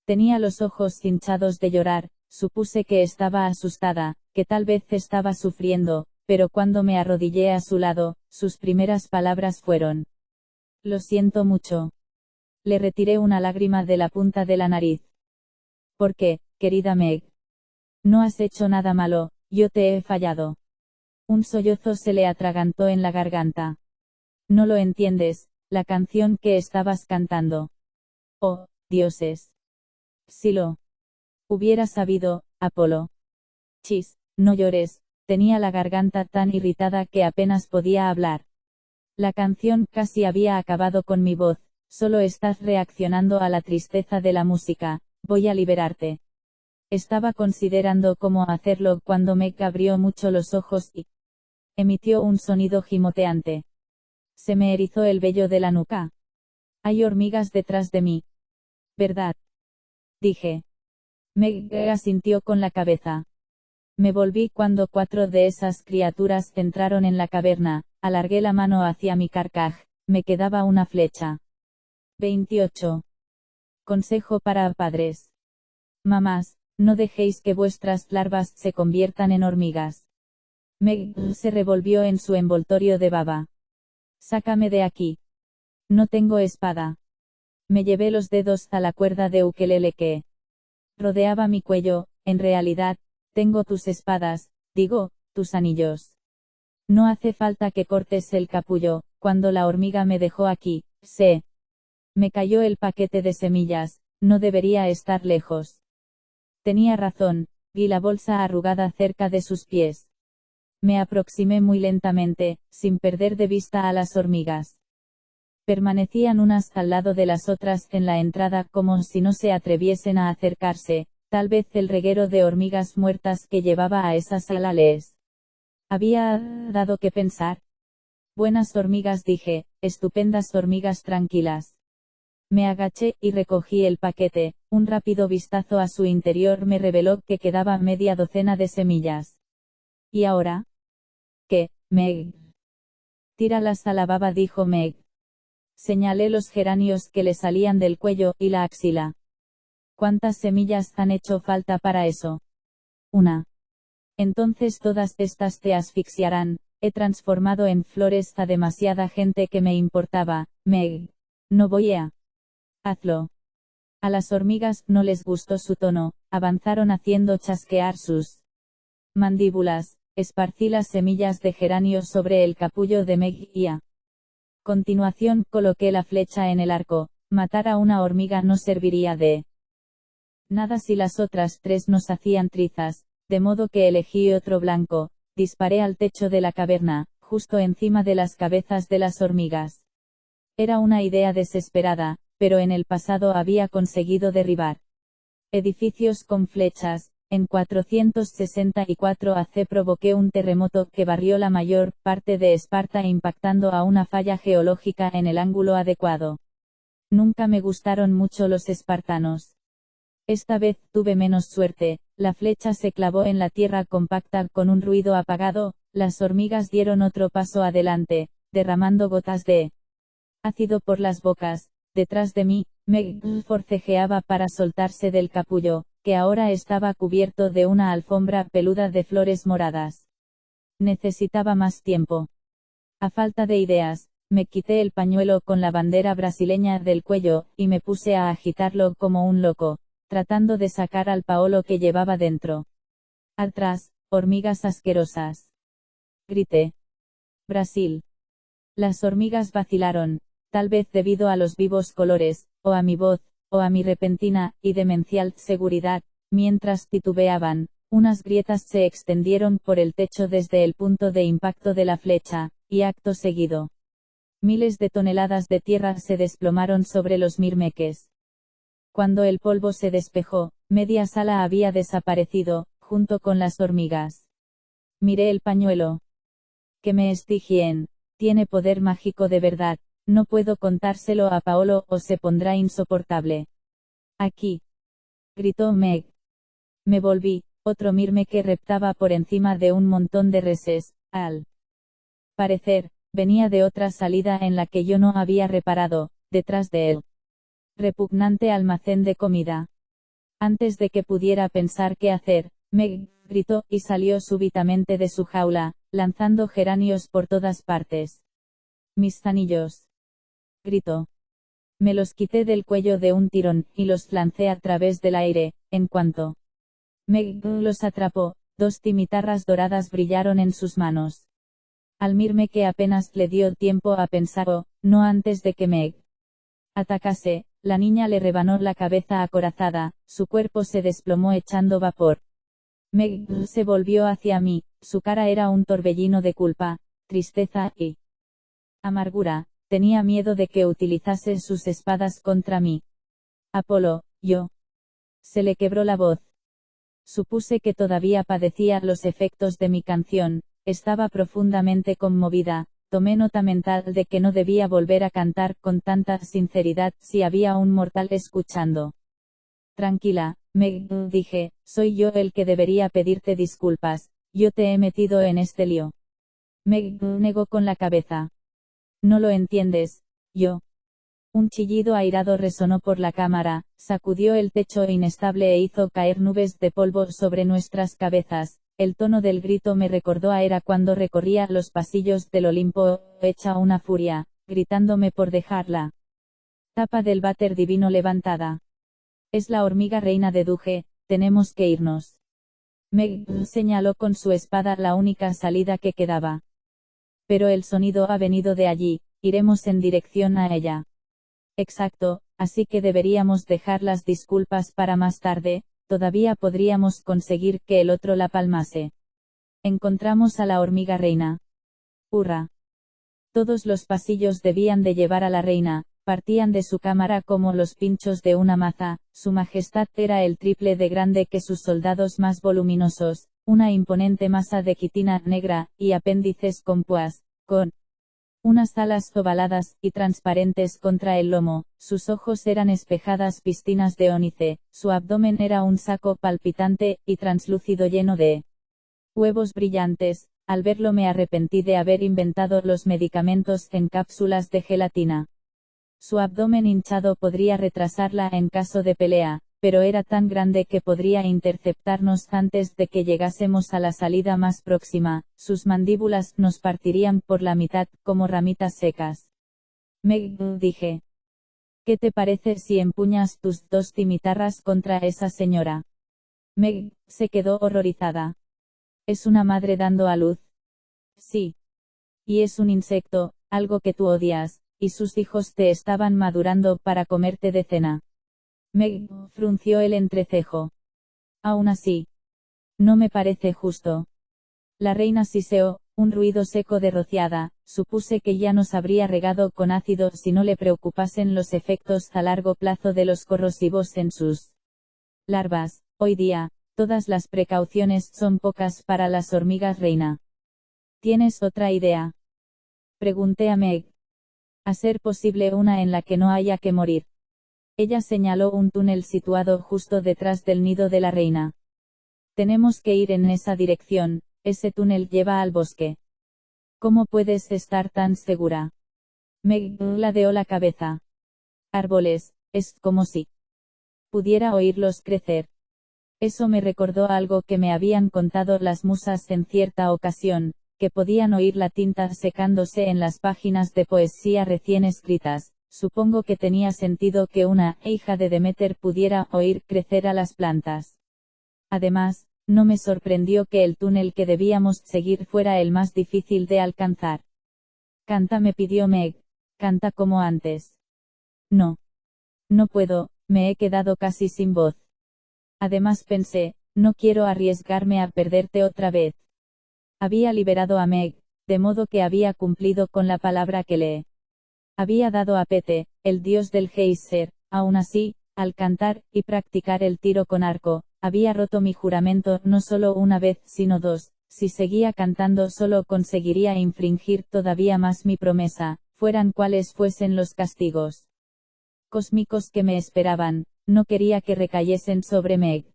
S1: Tenía los ojos hinchados de llorar. Supuse que estaba asustada, que tal vez estaba sufriendo, pero cuando me arrodillé a su lado, sus primeras palabras fueron: «Lo siento mucho». Le retiré una lágrima de la punta de la nariz. «¿Por qué, querida Meg? No has hecho nada malo, yo te he fallado». Un sollozo se le atragantó en la garganta. «No lo entiendes, la canción que estabas cantando». «Oh, dioses. Si lo hubiera sabido, Apolo». «Chis, no llores». Tenía la garganta tan irritada que apenas podía hablar. La canción casi había acabado con mi voz. «Solo estás reaccionando a la tristeza de la música, voy a liberarte». Estaba considerando cómo hacerlo cuando Meg abrió mucho los ojos y emitió un sonido gimoteante. Se me erizó el vello de la nuca. «Hay hormigas detrás de mí, ¿verdad?», dije. Meg asintió con la cabeza. Me volví cuando 4 de esas criaturas entraron en la caverna. Alargué la mano hacia mi carcaj. Me quedaba una flecha. 28. Consejo para padres. Mamás, no dejéis que vuestras larvas se conviertan en hormigas. Meg se revolvió en su envoltorio de baba. «Sácame de aquí. No tengo espada». Me llevé los dedos a la cuerda de ukelele que rodeaba mi cuello. «En realidad, tengo tus espadas, digo, tus anillos. No hace falta que cortes el capullo». Cuando la hormiga me dejó aquí, me cayó el paquete de semillas. No debería estar lejos. Tenía razón, vi la bolsa arrugada cerca de sus pies. Me aproximé muy lentamente, sin perder de vista a las hormigas. Permanecían unas al lado de las otras en la entrada como si no se atreviesen a acercarse. Tal vez el reguero de hormigas muertas que llevaba a esas sala les había dado que pensar. «Buenas hormigas», dije, «estupendas hormigas tranquilas». Me agaché y recogí el paquete. Un rápido vistazo a su interior me reveló que quedaba media docena de semillas. «¿Y ahora qué, Meg?» «Tíralas a la baba», dijo Meg. Señalé los geranios que le salían del cuello y la axila. «¿Cuántas semillas han hecho falta para eso?» «Una». «Entonces todas estas te asfixiarán». He transformado en flores a demasiada gente que me importaba, Meg. No voy a hazlo. A las hormigas no les gustó su tono. Avanzaron haciendo chasquear sus mandíbulas. Esparcí las semillas de geranio sobre el capullo de Meg y a continuación coloqué la flecha en el arco. Matar a una hormiga no serviría de nada si las otras 3 nos hacían trizas, de modo que elegí otro blanco. Disparé al techo de la caverna, justo encima de las cabezas de las hormigas. Era una idea desesperada, pero en el pasado había conseguido derribar edificios con flechas. En 464 AC provoqué un terremoto que barrió la mayor parte de Esparta impactando a una falla geológica en el ángulo adecuado. Nunca me gustaron mucho los espartanos. Esta vez tuve menos suerte. La flecha se clavó en la tierra compacta con un ruido apagado. Las hormigas dieron otro paso adelante, derramando gotas de ácido por las bocas. Detrás de mí, Meg forcejeaba para soltarse del capullo, que ahora estaba cubierto de una alfombra peluda de flores moradas. Necesitaba más tiempo. A falta de ideas, me quité el pañuelo con la bandera brasileña del cuello, y me puse a agitarlo como un loco, tratando de sacar al Paolo que llevaba dentro. Atrás, hormigas asquerosas. Grité. Brasil. Las hormigas vacilaron, tal vez debido a los vivos colores, o a mi voz, o a mi repentina y demencial seguridad, mientras titubeaban. Unas grietas se extendieron por el techo desde el punto de impacto de la flecha, y acto seguido, miles de toneladas de tierra se desplomaron sobre los mirmeques. Cuando el polvo se despejó, media sala había desaparecido, junto con las hormigas. Miré el pañuelo. Que me estigien, tiene poder mágico de verdad, no puedo contárselo a Paolo o se pondrá insoportable. Aquí. Gritó Meg. Me volví. Otro mirmeque reptaba por encima de un montón de reses, al parecer, venía de otra salida en la que yo no había reparado, detrás de él. Repugnante almacén de comida. Antes de que pudiera pensar qué hacer, Meg gritó y salió súbitamente de su jaula, lanzando geranios por todas partes. Mis anillos. Gritó. Me los quité del cuello de un tirón, y los lancé a través del aire, en cuanto Meg los atrapó, dos cimitarras doradas brillaron en sus manos. Al mirmeque apenas le dio tiempo a pensar o, no antes de que Meg atacase, la niña le rebanó la cabeza acorazada, su cuerpo se desplomó echando vapor. Meg se volvió hacia mí, su cara era un torbellino de culpa, tristeza y amargura, tenía miedo de que utilizase sus espadas contra mí. Apolo, yo. Se le quebró la voz. Supuse que todavía padecía los efectos de mi canción, estaba profundamente conmovida, tomé nota mental de que no debía volver a cantar con tanta sinceridad si había un mortal escuchando. Tranquila, Meg, dije, soy yo el que debería pedirte disculpas, yo te he metido en este lío. Meg negó con la cabeza. No lo entiendes, yo. Un chillido airado resonó por la cámara, sacudió el techo inestable e hizo caer nubes de polvo sobre nuestras cabezas. El tono del grito me recordó a Hera cuando recorría los pasillos del Olimpo, hecha una furia, gritándome por dejarla tapa del váter divino levantada. Es la hormiga reina de Duje, tenemos que irnos. Meg señaló con su espada la única salida que quedaba. Pero el sonido ha venido de allí, iremos en dirección a ella. Exacto, así que deberíamos dejar las disculpas para más tarde, todavía podríamos conseguir que el otro la palmase. Encontramos a la hormiga reina. ¡Hurra! Todos los pasillos debían de llevar a la reina, partían de su cámara como los pinchos de una maza, su majestad era el triple de grande que sus soldados más voluminosos, una imponente masa de quitina negra, y apéndices con púas, con unas alas ovaladas y transparentes contra el lomo, sus ojos eran espejadas piscinas de ónice, su abdomen era un saco palpitante y translúcido lleno de huevos brillantes. Al verlo me arrepentí de haber inventado los medicamentos en cápsulas de gelatina. Su abdomen hinchado podría retrasarla en caso de pelea, pero era tan grande que podría interceptarnos antes de que llegásemos a la salida más próxima, sus mandíbulas nos partirían por la mitad como ramitas secas. Meg, dije. ¿Qué te parece si empuñas tus dos cimitarras contra esa señora? Meg se quedó horrorizada. ¿Es una madre dando a luz? Sí. Y es un insecto, algo que tú odias, y sus hijos te estaban madurando para comerte de cena. Meg frunció el entrecejo. Aún así, no me parece justo. La reina siseó, un ruido seco de rociada, supuse que ya nos habría regado con ácido si no le preocupasen los efectos a largo plazo de los corrosivos en sus larvas. Hoy día, todas las precauciones son pocas para las hormigas reina. ¿Tienes otra idea? Pregunté a Meg. A ser posible una en la que no haya que morir. Ella señaló un túnel situado justo detrás del nido de la reina. Tenemos que ir en esa dirección, ese túnel lleva al bosque. ¿Cómo puedes estar tan segura? Meg ladeó la cabeza. Árboles, es como si pudiera oírlos crecer. Eso me recordó algo que me habían contado las musas en cierta ocasión, que podían oír la tinta secándose en las páginas de poesía recién escritas. Supongo que tenía sentido que una hija de Demeter pudiera oír crecer a las plantas. Además, no me sorprendió que el túnel que debíamos seguir fuera el más difícil de alcanzar. Canta, me pidió Meg, canta como antes. No. No puedo, me he quedado casi sin voz. Además pensé, no quiero arriesgarme a perderte otra vez. Había liberado a Meg, de modo que había cumplido con la palabra que le había dado a Pete, el dios del geyser. Aún así, al cantar y practicar el tiro con arco, había roto mi juramento no solo una vez sino dos. Si seguía cantando solo conseguiría infringir todavía más mi promesa, fueran cuales fuesen los castigos cósmicos que me esperaban. No quería que recayesen sobre Meg.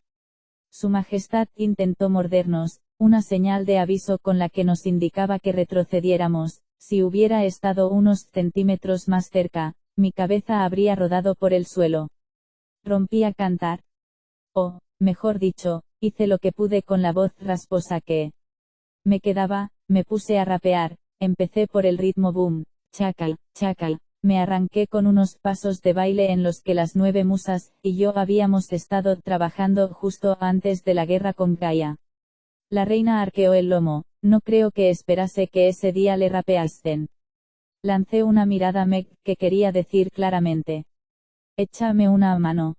S1: Su Majestad intentó mordernos, una señal de aviso con la que nos indicaba que retrocediéramos. Si hubiera estado unos centímetros más cerca, mi cabeza habría rodado por el suelo. Rompí a cantar. O, mejor dicho, hice lo que pude con la voz rasposa que me quedaba, me puse a rapear, empecé por el ritmo boom, chacal, chacal. Me arranqué con unos pasos de baile en los que las 9 musas y yo habíamos estado trabajando justo antes de la guerra con Gaia. La reina arqueó el lomo, no creo que esperase que ese día le rapeasen. Lancé una mirada a Meg que quería decir claramente: échame una mano.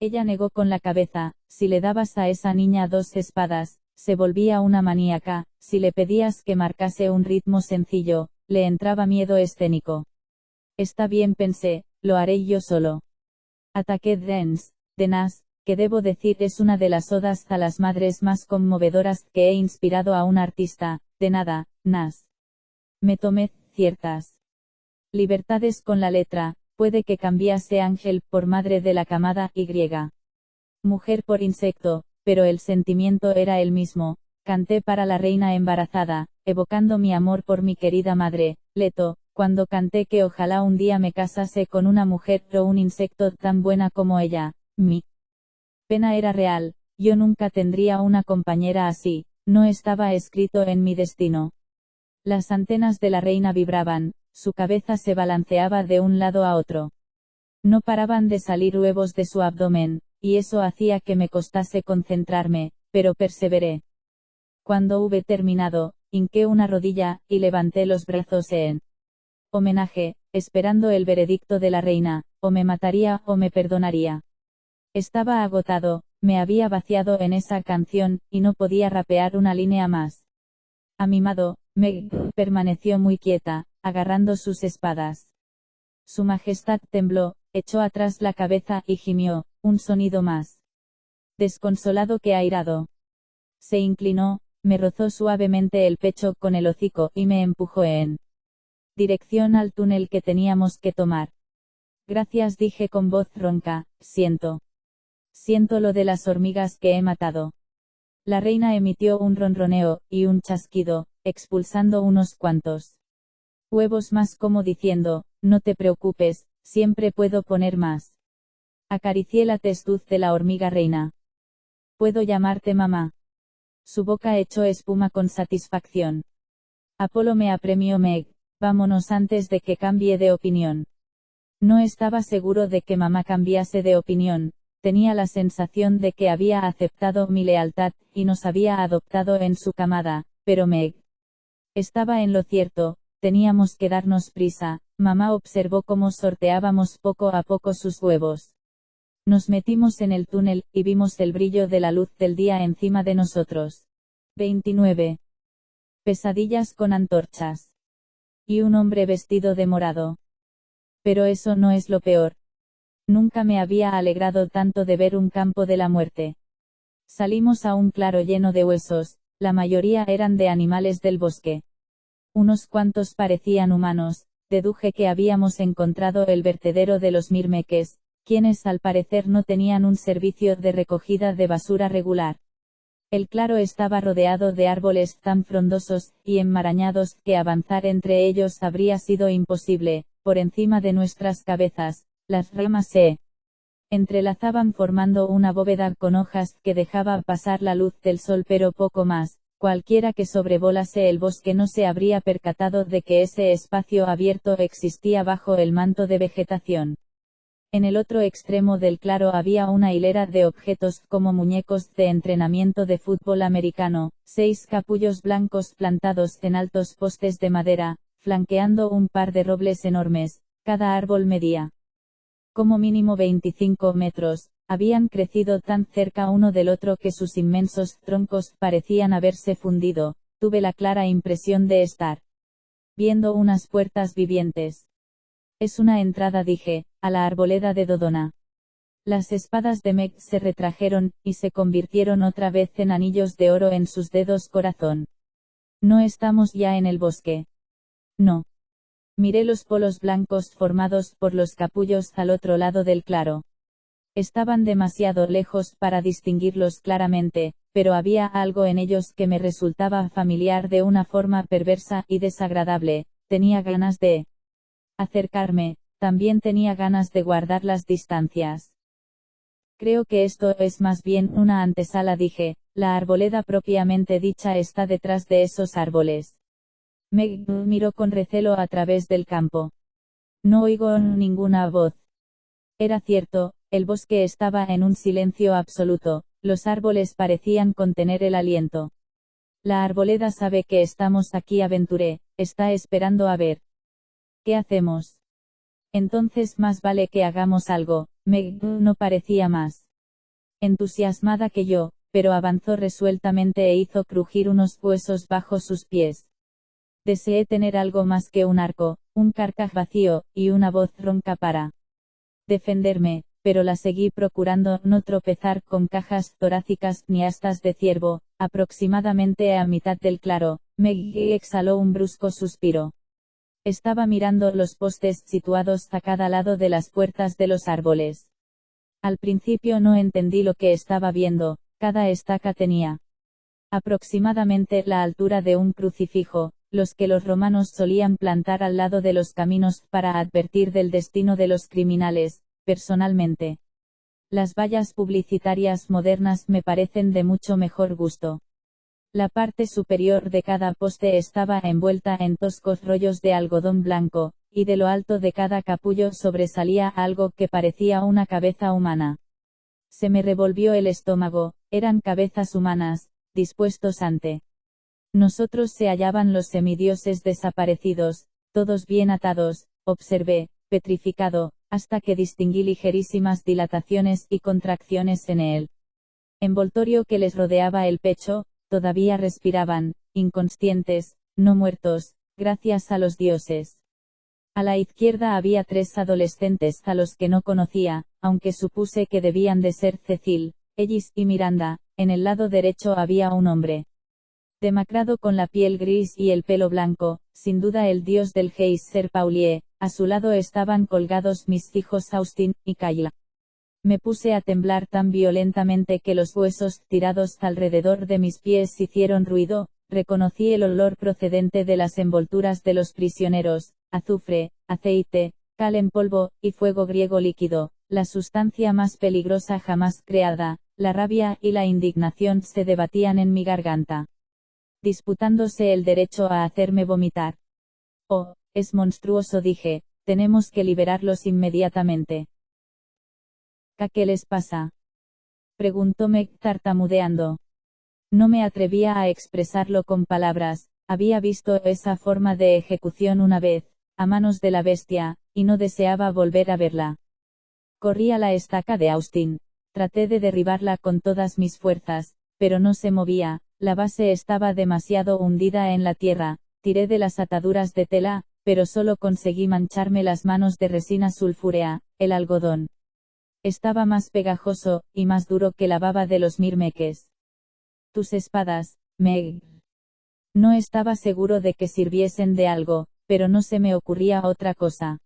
S1: Ella negó con la cabeza. Si le dabas a esa niña 2 espadas, se volvía una maníaca. Si le pedías que marcase un ritmo sencillo, le entraba miedo escénico. Está bien, pensé, lo haré yo solo. Ataqué Dance, de Nas, que debo decir es una de las odas a las madres más conmovedoras que he inspirado a un artista. De nada, Nas. Me tomé ciertas libertades con la letra. Puede que cambiase Ángel por madre de la camada Y. Mujer por insecto, pero el sentimiento era el mismo. Canté para la reina embarazada, evocando mi amor por mi querida madre, Leto, cuando canté que ojalá un día me casase con una mujer o un insecto tan buena como ella. Mi pena era real, yo nunca tendría una compañera así, no estaba escrito en mi destino. Las antenas de la reina vibraban, su cabeza se balanceaba de un lado a otro. No paraban de salir huevos de su abdomen, y eso hacía que me costase concentrarme, pero perseveré. Cuando hube terminado, hinqué una rodilla, y levanté los brazos en homenaje, esperando el veredicto de la reina, o me mataría o me perdonaría. Estaba agotado, me había vaciado en esa canción, y no podía rapear una línea más. Amimado, Meg permaneció muy quieta, agarrando sus espadas. Su Majestad tembló, echó atrás la cabeza y gimió, un sonido más desconsolado que airado. Se inclinó, me rozó suavemente el pecho con el hocico y me empujó en dirección al túnel que teníamos que tomar. Gracias, dije con voz ronca, siento lo de las hormigas que he matado. La reina emitió un ronroneo, y un chasquido, expulsando unos cuantos huevos más como diciendo, no te preocupes, siempre puedo poner más. Acaricié la testuz de la hormiga reina. ¿Puedo llamarte mamá? Su boca echó espuma con satisfacción. Apolo me apremió. Meg, vámonos antes de que cambie de opinión. No estaba seguro de que mamá cambiase de opinión, tenía la sensación de que había aceptado mi lealtad, y nos había adoptado en su camada, pero Meg estaba en lo cierto, teníamos que darnos prisa. Mamá observó cómo sorteábamos poco a poco sus huevos. Nos metimos en el túnel, y vimos el brillo de la luz del día encima de nosotros. 29. Pesadillas con antorchas. Y un hombre vestido de morado. Pero eso no es lo peor. Nunca me había alegrado tanto de ver un campo de la muerte. Salimos a un claro lleno de huesos, la mayoría eran de animales del bosque. Unos cuantos parecían humanos, deduje que habíamos encontrado el vertedero de los mirmeques, quienes al parecer no tenían un servicio de recogida de basura regular. El claro estaba rodeado de árboles tan frondosos y enmarañados que avanzar entre ellos habría sido imposible. Por encima de nuestras cabezas, las ramas se entrelazaban formando una bóveda con hojas que dejaba pasar la luz del sol, pero poco más. Cualquiera que sobrevolase el bosque no se habría percatado de que ese espacio abierto existía bajo el manto de vegetación. En el otro extremo del claro había una hilera de objetos como muñecos de entrenamiento de fútbol americano, 6 capullos blancos plantados en altos postes de madera, flanqueando un par de robles enormes. Cada árbol medía como mínimo 25 metros, habían crecido tan cerca uno del otro que sus inmensos troncos parecían haberse fundido. Tuve la clara impresión de estar viendo unas puertas vivientes. Es una entrada, dije, a la arboleda de Dodona. Las espadas de Meg se retrajeron, y se convirtieron otra vez en anillos de oro en sus dedos corazón. ¿No estamos ya en el bosque? No. Miré los polos blancos formados por los capullos al otro lado del claro. Estaban demasiado lejos para distinguirlos claramente, pero había algo en ellos que me resultaba familiar de una forma perversa y desagradable. Tenía ganas de acercarme, también tenía ganas de guardar las distancias. Creo que esto es más bien una antesala, dije, la arboleda propiamente dicha está detrás de esos árboles. Meg miró con recelo a través del campo. No oigo ninguna voz. Era cierto, el bosque estaba en un silencio absoluto, los árboles parecían contener el aliento. La arboleda sabe que estamos aquí, aventuré, está esperando a ver. ¿Qué hacemos? Entonces más vale que hagamos algo. Meg no parecía más entusiasmada que yo, pero avanzó resueltamente e hizo crujir unos huesos bajo sus pies. Deseé tener algo más que un arco, un carcaj vacío, y una voz ronca para defenderme, pero la seguí procurando no tropezar con cajas torácicas ni astas de ciervo. Aproximadamente a mitad del claro, Meg exhaló un brusco suspiro. Estaba mirando los postes situados a cada lado de las puertas de los árboles. Al principio no entendí lo que estaba viendo. Cada estaca tenía aproximadamente la altura de un crucifijo, los que los romanos solían plantar al lado de los caminos para advertir del destino de los criminales. Personalmente, las vallas publicitarias modernas me parecen de mucho mejor gusto. La parte superior de cada poste estaba envuelta en toscos rollos de algodón blanco, y de lo alto de cada capullo sobresalía algo que parecía una cabeza humana. Se me revolvió el estómago. Eran cabezas humanas, dispuestos ante nosotros se hallaban los semidioses desaparecidos, todos bien atados, observé, petrificado, hasta que distinguí ligerísimas dilataciones y contracciones en el envoltorio que les rodeaba el pecho. Todavía respiraban, inconscientes, no muertos, gracias a los dioses. A la izquierda había 3 adolescentes a los que no conocía, aunque supuse que debían de ser Cecil, Ellis y Miranda. En el lado derecho había un hombre demacrado con la piel gris y el pelo blanco, sin duda el dios del Geyser Paulier. A su lado estaban colgados mis hijos Austin y Kayla. Me puse a temblar tan violentamente que los huesos tirados alrededor de mis pies hicieron ruido. Reconocí el olor procedente de las envolturas de los prisioneros: azufre, aceite, cal en polvo, y fuego griego líquido, la sustancia más peligrosa jamás creada. La rabia y la indignación se debatían en mi garganta, disputándose el derecho a hacerme vomitar. Oh, es monstruoso, dije, tenemos que liberarlos inmediatamente. ¿Qué les pasa?, preguntó Meg tartamudeando. No me atrevía a expresarlo con palabras. Había visto esa forma de ejecución una vez, a manos de la bestia, y no deseaba volver a verla. Corrí a la estaca de Austin. Traté de derribarla con todas mis fuerzas, pero no se movía. La base estaba demasiado hundida en la tierra. Tiré de las ataduras de tela, pero solo conseguí mancharme las manos de resina sulfúrea. El algodón estaba más pegajoso, y más duro que la baba de los mirmeques. Tus espadas, Meg. No estaba seguro de que sirviesen de algo, pero no se me ocurría otra cosa.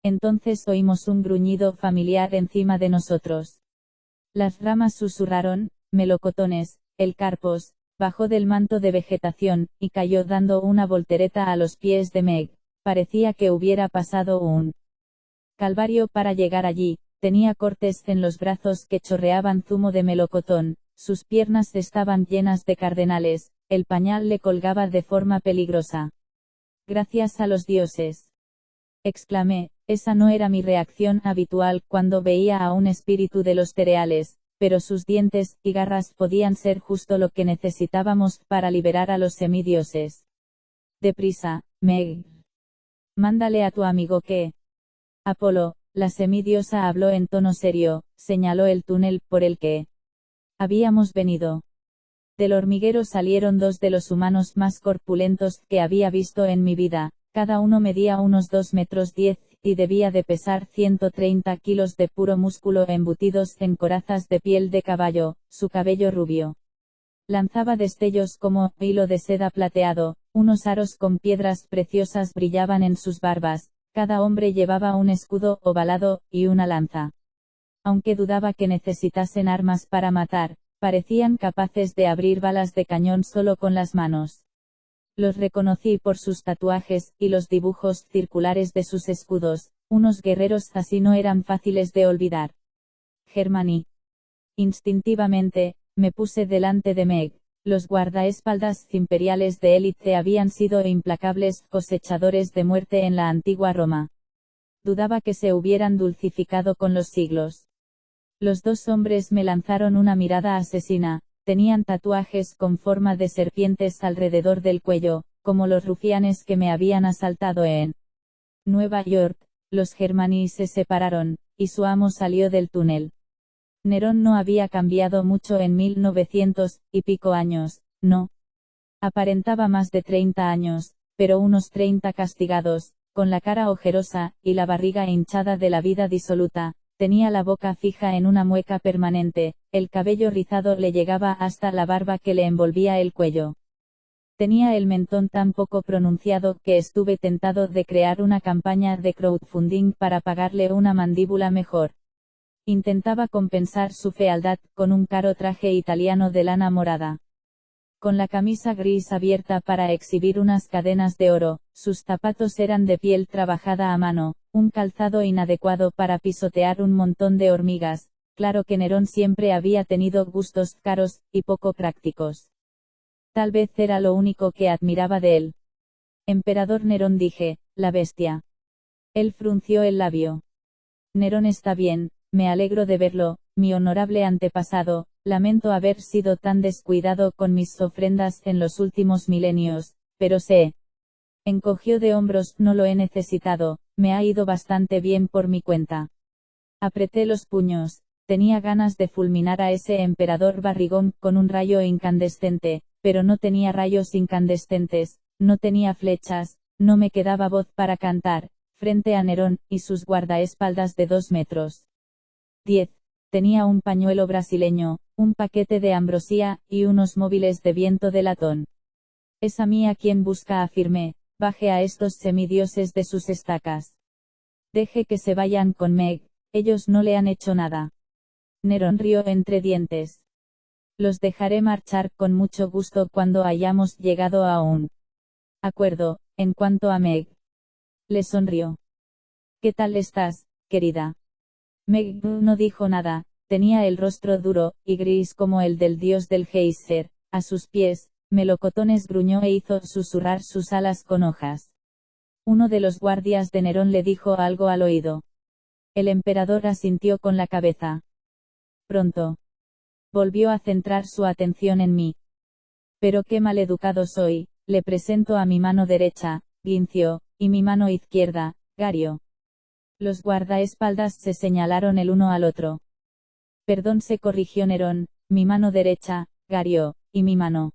S1: Entonces oímos un gruñido familiar encima de nosotros. Las ramas susurraron, melocotones. El carpos bajó del manto de vegetación, y cayó dando una voltereta a los pies de Meg. Parecía que hubiera pasado un calvario para llegar allí. Tenía cortes en los brazos que chorreaban zumo de melocotón, sus piernas estaban llenas de cardenales, el pañal le colgaba de forma peligrosa. Gracias a los dioses, exclamé, Esa no era mi reacción habitual cuando veía a un espíritu de los cereales, pero sus dientes y garras podían ser justo lo que necesitábamos para liberar a los semidioses. Deprisa, Meg. Mándale a tu amigo que... Apolo, la semidiosa habló en tono serio, señaló el túnel por el que habíamos venido. Del hormiguero salieron dos de los humanos más corpulentos que había visto en mi vida, cada uno medía unos 2 metros 10, y debía de pesar 130 kilos de puro músculo embutidos en corazas de piel de caballo, su cabello rubio lanzaba destellos como hilo de seda plateado, unos aros con piedras preciosas brillaban en sus barbas, cada hombre llevaba un escudo ovalado y una lanza. Aunque dudaba que necesitasen armas para matar, parecían capaces de abrir balas de cañón solo con las manos. Los reconocí por sus tatuajes y los dibujos circulares de sus escudos, unos guerreros así no eran fáciles de olvidar. Germani. Instintivamente, me puse delante de Meg. Los guardaespaldas imperiales de élite habían sido implacables cosechadores de muerte en la antigua Roma. Dudaba que se hubieran dulcificado con los siglos. Los dos hombres me lanzaron una mirada asesina, tenían tatuajes con forma de serpientes alrededor del cuello, como los rufianes que me habían asaltado en Nueva York. Los Germani se separaron, y su amo salió del túnel. Nerón no había cambiado mucho en 1900 y pico años, no. Aparentaba más de 30 años, pero unos 30 castigados, con la cara ojerosa, y la barriga hinchada de la vida disoluta, tenía la boca fija en una mueca permanente, el cabello rizado le llegaba hasta la barba que le envolvía el cuello. Tenía el mentón tan poco pronunciado que estuve tentado de crear una campaña de crowdfunding para pagarle una mandíbula mejor. Intentaba compensar su fealdad con un caro traje italiano de lana morada. Con la camisa gris abierta para exhibir unas cadenas de oro, sus zapatos eran de piel trabajada a mano, un calzado inadecuado para pisotear un montón de hormigas. Claro que Nerón siempre había tenido gustos caros y poco prácticos. Tal vez era lo único que admiraba de él. Emperador Nerón, dije, la bestia. Él frunció el labio. Nerón está bien. Me alegro de verlo, mi honorable antepasado, lamento haber sido tan descuidado con mis ofrendas en los últimos milenios, pero sé. Encogió de hombros, no lo he necesitado, me ha ido bastante bien por mi cuenta. Apreté los puños, tenía ganas de fulminar a ese emperador barrigón con un rayo incandescente, pero no tenía rayos incandescentes, no tenía flechas, no me quedaba voz para cantar, frente a Nerón y sus guardaespaldas de 2 metros. 10. Tenía un pañuelo brasileño, un paquete de ambrosía, y unos móviles de viento de latón. Es a mí a quien busca, afirmé, baje a estos semidioses de sus estacas. Deje que se vayan con Meg, ellos no le han hecho nada. Nerón rió entre dientes. Los dejaré marchar con mucho gusto cuando hayamos llegado a un acuerdo. En cuanto a Meg, le sonrió. ¿Qué tal estás, querida? Meg no dijo nada, tenía el rostro duro y gris como el del dios del geyser. A sus pies, Melocotones gruñó e hizo susurrar sus alas con hojas. Uno de los guardias de Nerón le dijo algo al oído. El emperador asintió con la cabeza. Pronto. Volvió a centrar su atención en mí. Pero qué maleducado soy, le presento a mi mano derecha, Gincio, y mi mano izquierda, Gario. Los guardaespaldas se señalaron el uno al otro. Perdón, se corrigió Nerón, mi mano derecha, Gario, y mi mano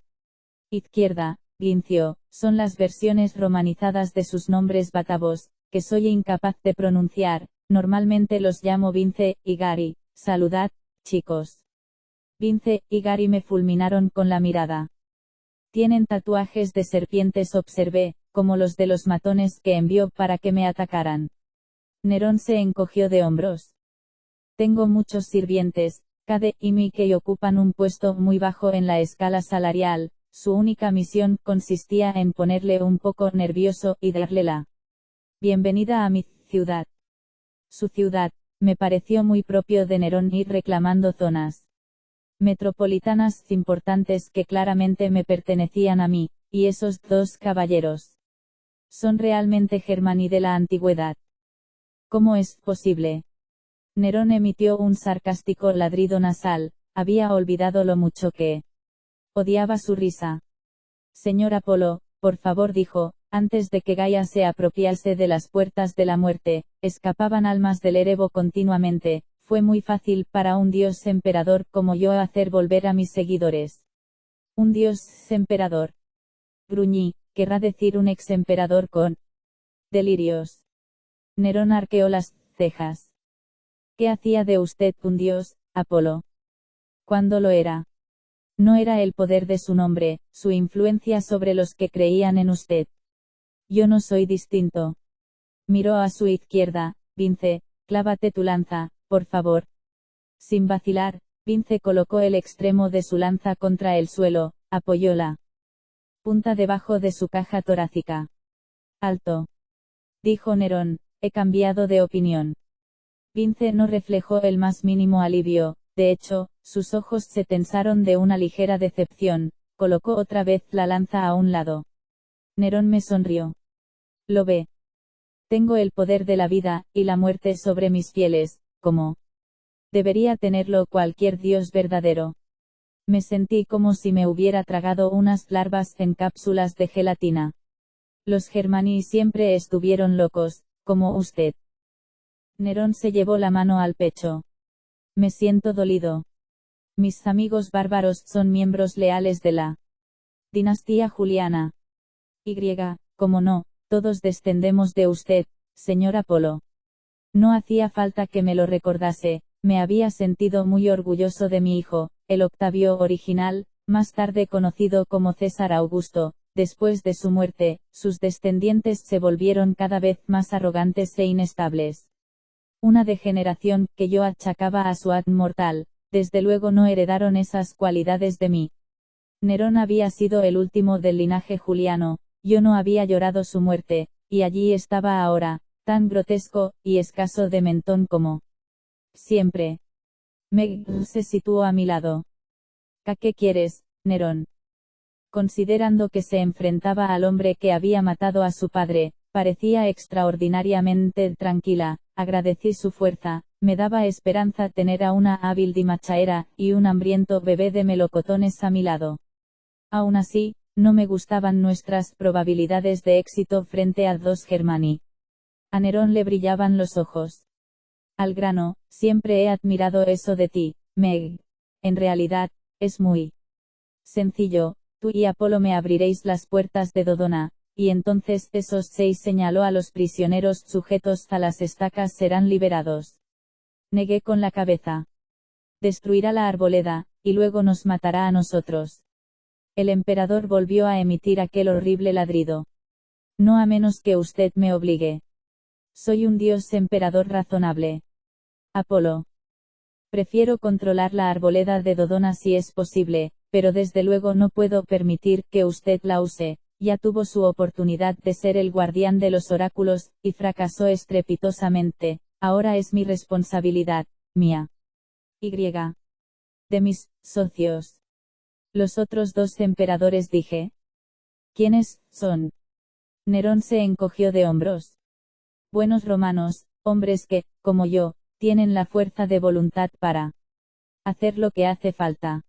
S1: izquierda, Gincio, son las versiones romanizadas de sus nombres bátavos, que soy incapaz de pronunciar. Normalmente los llamo Vince y Gari. Saludad, chicos. Vince y Gari me fulminaron con la mirada. Tienen tatuajes de serpientes, observé, como los de los matones que envió para que me atacaran. Nerón se encogió de hombros. Tengo muchos sirvientes, Cade y Mi, que ocupan un puesto muy bajo en la escala salarial. Su única misión consistía en ponerle un poco nervioso y darle la bienvenida a mi ciudad. Su ciudad, me pareció muy propio de Nerón ir reclamando zonas metropolitanas importantes que claramente me pertenecían a mí, y esos dos caballeros son realmente Germani de la antigüedad. ¿Cómo es posible? Nerón emitió un sarcástico ladrido nasal, había olvidado lo mucho que odiaba su risa. Señor Apolo, por favor, dijo, antes de que Gaia se apropiase de las puertas de la muerte, escapaban almas del Erebo continuamente, fue muy fácil para un dios emperador como yo hacer volver a mis seguidores. Un dios emperador. Gruñí, querrá decir un ex emperador con delirios. Nerón arqueó las cejas. ¿Qué hacía de usted un dios, Apolo? ¿Cuándo lo era? No era el poder de su nombre, su influencia sobre los que creían en usted. Yo no soy distinto. Miró a su izquierda. Vince, clávate tu lanza, por favor. Sin vacilar, Vince colocó el extremo de su lanza contra el suelo, apoyó la punta debajo de su caja torácica. Alto. Dijo Nerón, he cambiado de opinión. Vince no reflejó el más mínimo alivio, de hecho, sus ojos se tensaron de una ligera decepción, colocó otra vez la lanza a un lado. Nerón me sonrió. Lo ve. Tengo el poder de la vida y la muerte sobre mis fieles, como debería tenerlo cualquier dios verdadero. Me sentí como si me hubiera tragado unas larvas en cápsulas de gelatina. Los Germani siempre estuvieron locos, como usted. Nerón se llevó la mano al pecho. Me siento dolido. Mis amigos bárbaros son miembros leales de la dinastía Juliana. Como no, todos descendemos de usted, señor Apolo. No hacía falta que me lo recordase, me había sentido muy orgulloso de mi hijo, el Octavio original, más tarde conocido como César Augusto. Después de su muerte, sus descendientes se volvieron cada vez más arrogantes e inestables. Una degeneración que yo achacaba a su ADN mortal, desde luego no heredaron esas cualidades de mí. Nerón había sido el último del linaje juliano, yo no había llorado su muerte, y allí estaba ahora, tan grotesco y escaso de mentón como siempre. Meg se situó a mi lado. ¿Qué quieres, Nerón? Considerando que se enfrentaba al hombre que había matado a su padre, parecía extraordinariamente tranquila. Agradecí su fuerza, me daba esperanza tener a una hábil dimachaera y un hambriento bebé de melocotones a mi lado. Aún así, no me gustaban nuestras probabilidades de éxito frente a dos Germani. A Nerón le brillaban los ojos. Al grano, siempre he admirado eso de ti, Meg. En realidad, es muy sencillo, tú y Apolo me abriréis las puertas de Dodona. Y entonces esos 6 señaló a los prisioneros sujetos a las estacas serán liberados. Negué con la cabeza. Destruirá la arboleda, y luego nos matará a nosotros. El emperador volvió a emitir aquel horrible ladrido. No a menos que usted me obligue. Soy un dios emperador razonable. Apolo. Prefiero controlar la arboleda de Dodona si es posible, pero desde luego no puedo permitir que usted la use. Ya tuvo su oportunidad de ser el guardián de los oráculos, y fracasó estrepitosamente, ahora es mi responsabilidad, mía. Y. De mis socios. Los otros 2 emperadores dije. ¿Quiénes son? Nerón se encogió de hombros. Buenos romanos, hombres que, como yo, tienen la fuerza de voluntad para hacer lo que hace falta.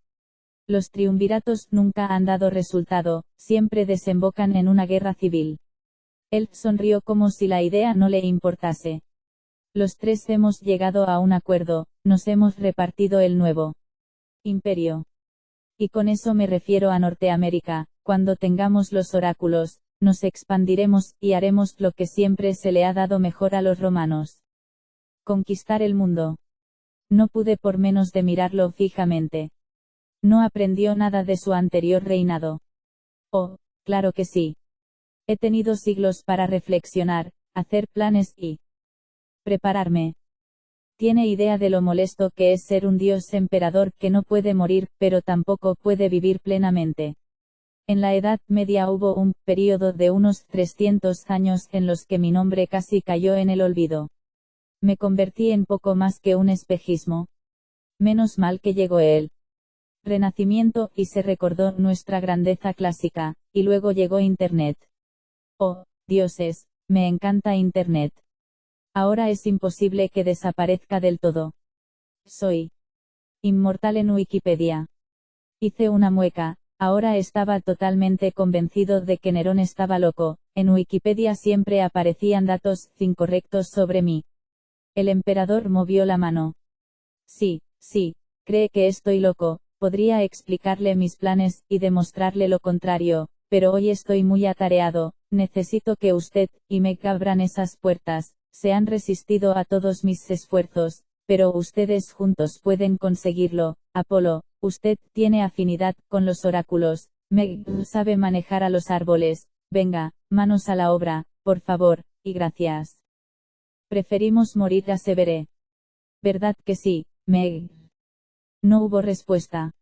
S1: Los triunviratos nunca han dado resultado, siempre desembocan en una guerra civil. Él sonrió como si la idea no le importase. Los 3 hemos llegado a un acuerdo, nos hemos repartido el nuevo imperio. Y con eso me refiero a Norteamérica, cuando tengamos los oráculos, nos expandiremos y haremos lo que siempre se le ha dado mejor a los romanos. Conquistar el mundo. No pude por menos de mirarlo fijamente. No aprendió nada de su anterior reinado. Oh, claro que sí. He tenido siglos para reflexionar, hacer planes y prepararme. Tiene idea de lo molesto que es ser un dios emperador que no puede morir, pero tampoco puede vivir plenamente. En la Edad Media hubo un período de unos 300 años en los que mi nombre casi cayó en el olvido. Me convertí en poco más que un espejismo. Menos mal que llegó él. Renacimiento, y se recordó nuestra grandeza clásica, y luego llegó Internet. Oh, dioses, me encanta Internet. Ahora es imposible que desaparezca del todo. Soy inmortal en Wikipedia. Hice una mueca. Ahora estaba totalmente convencido de que Nerón estaba loco. En Wikipedia siempre aparecían datos incorrectos sobre mí. El emperador movió la mano. Sí, cree que estoy loco. Podría explicarle mis planes y demostrarle lo contrario, pero hoy estoy muy atareado. Necesito que usted y Meg abran esas puertas. Se han resistido a todos mis esfuerzos, pero ustedes juntos pueden conseguirlo. Apolo, usted tiene afinidad con los oráculos. Meg sabe manejar a los árboles. Venga, manos a la obra, por favor, y gracias. Preferimos morir, aseveré. ¿Verdad que sí, Meg? No hubo respuesta.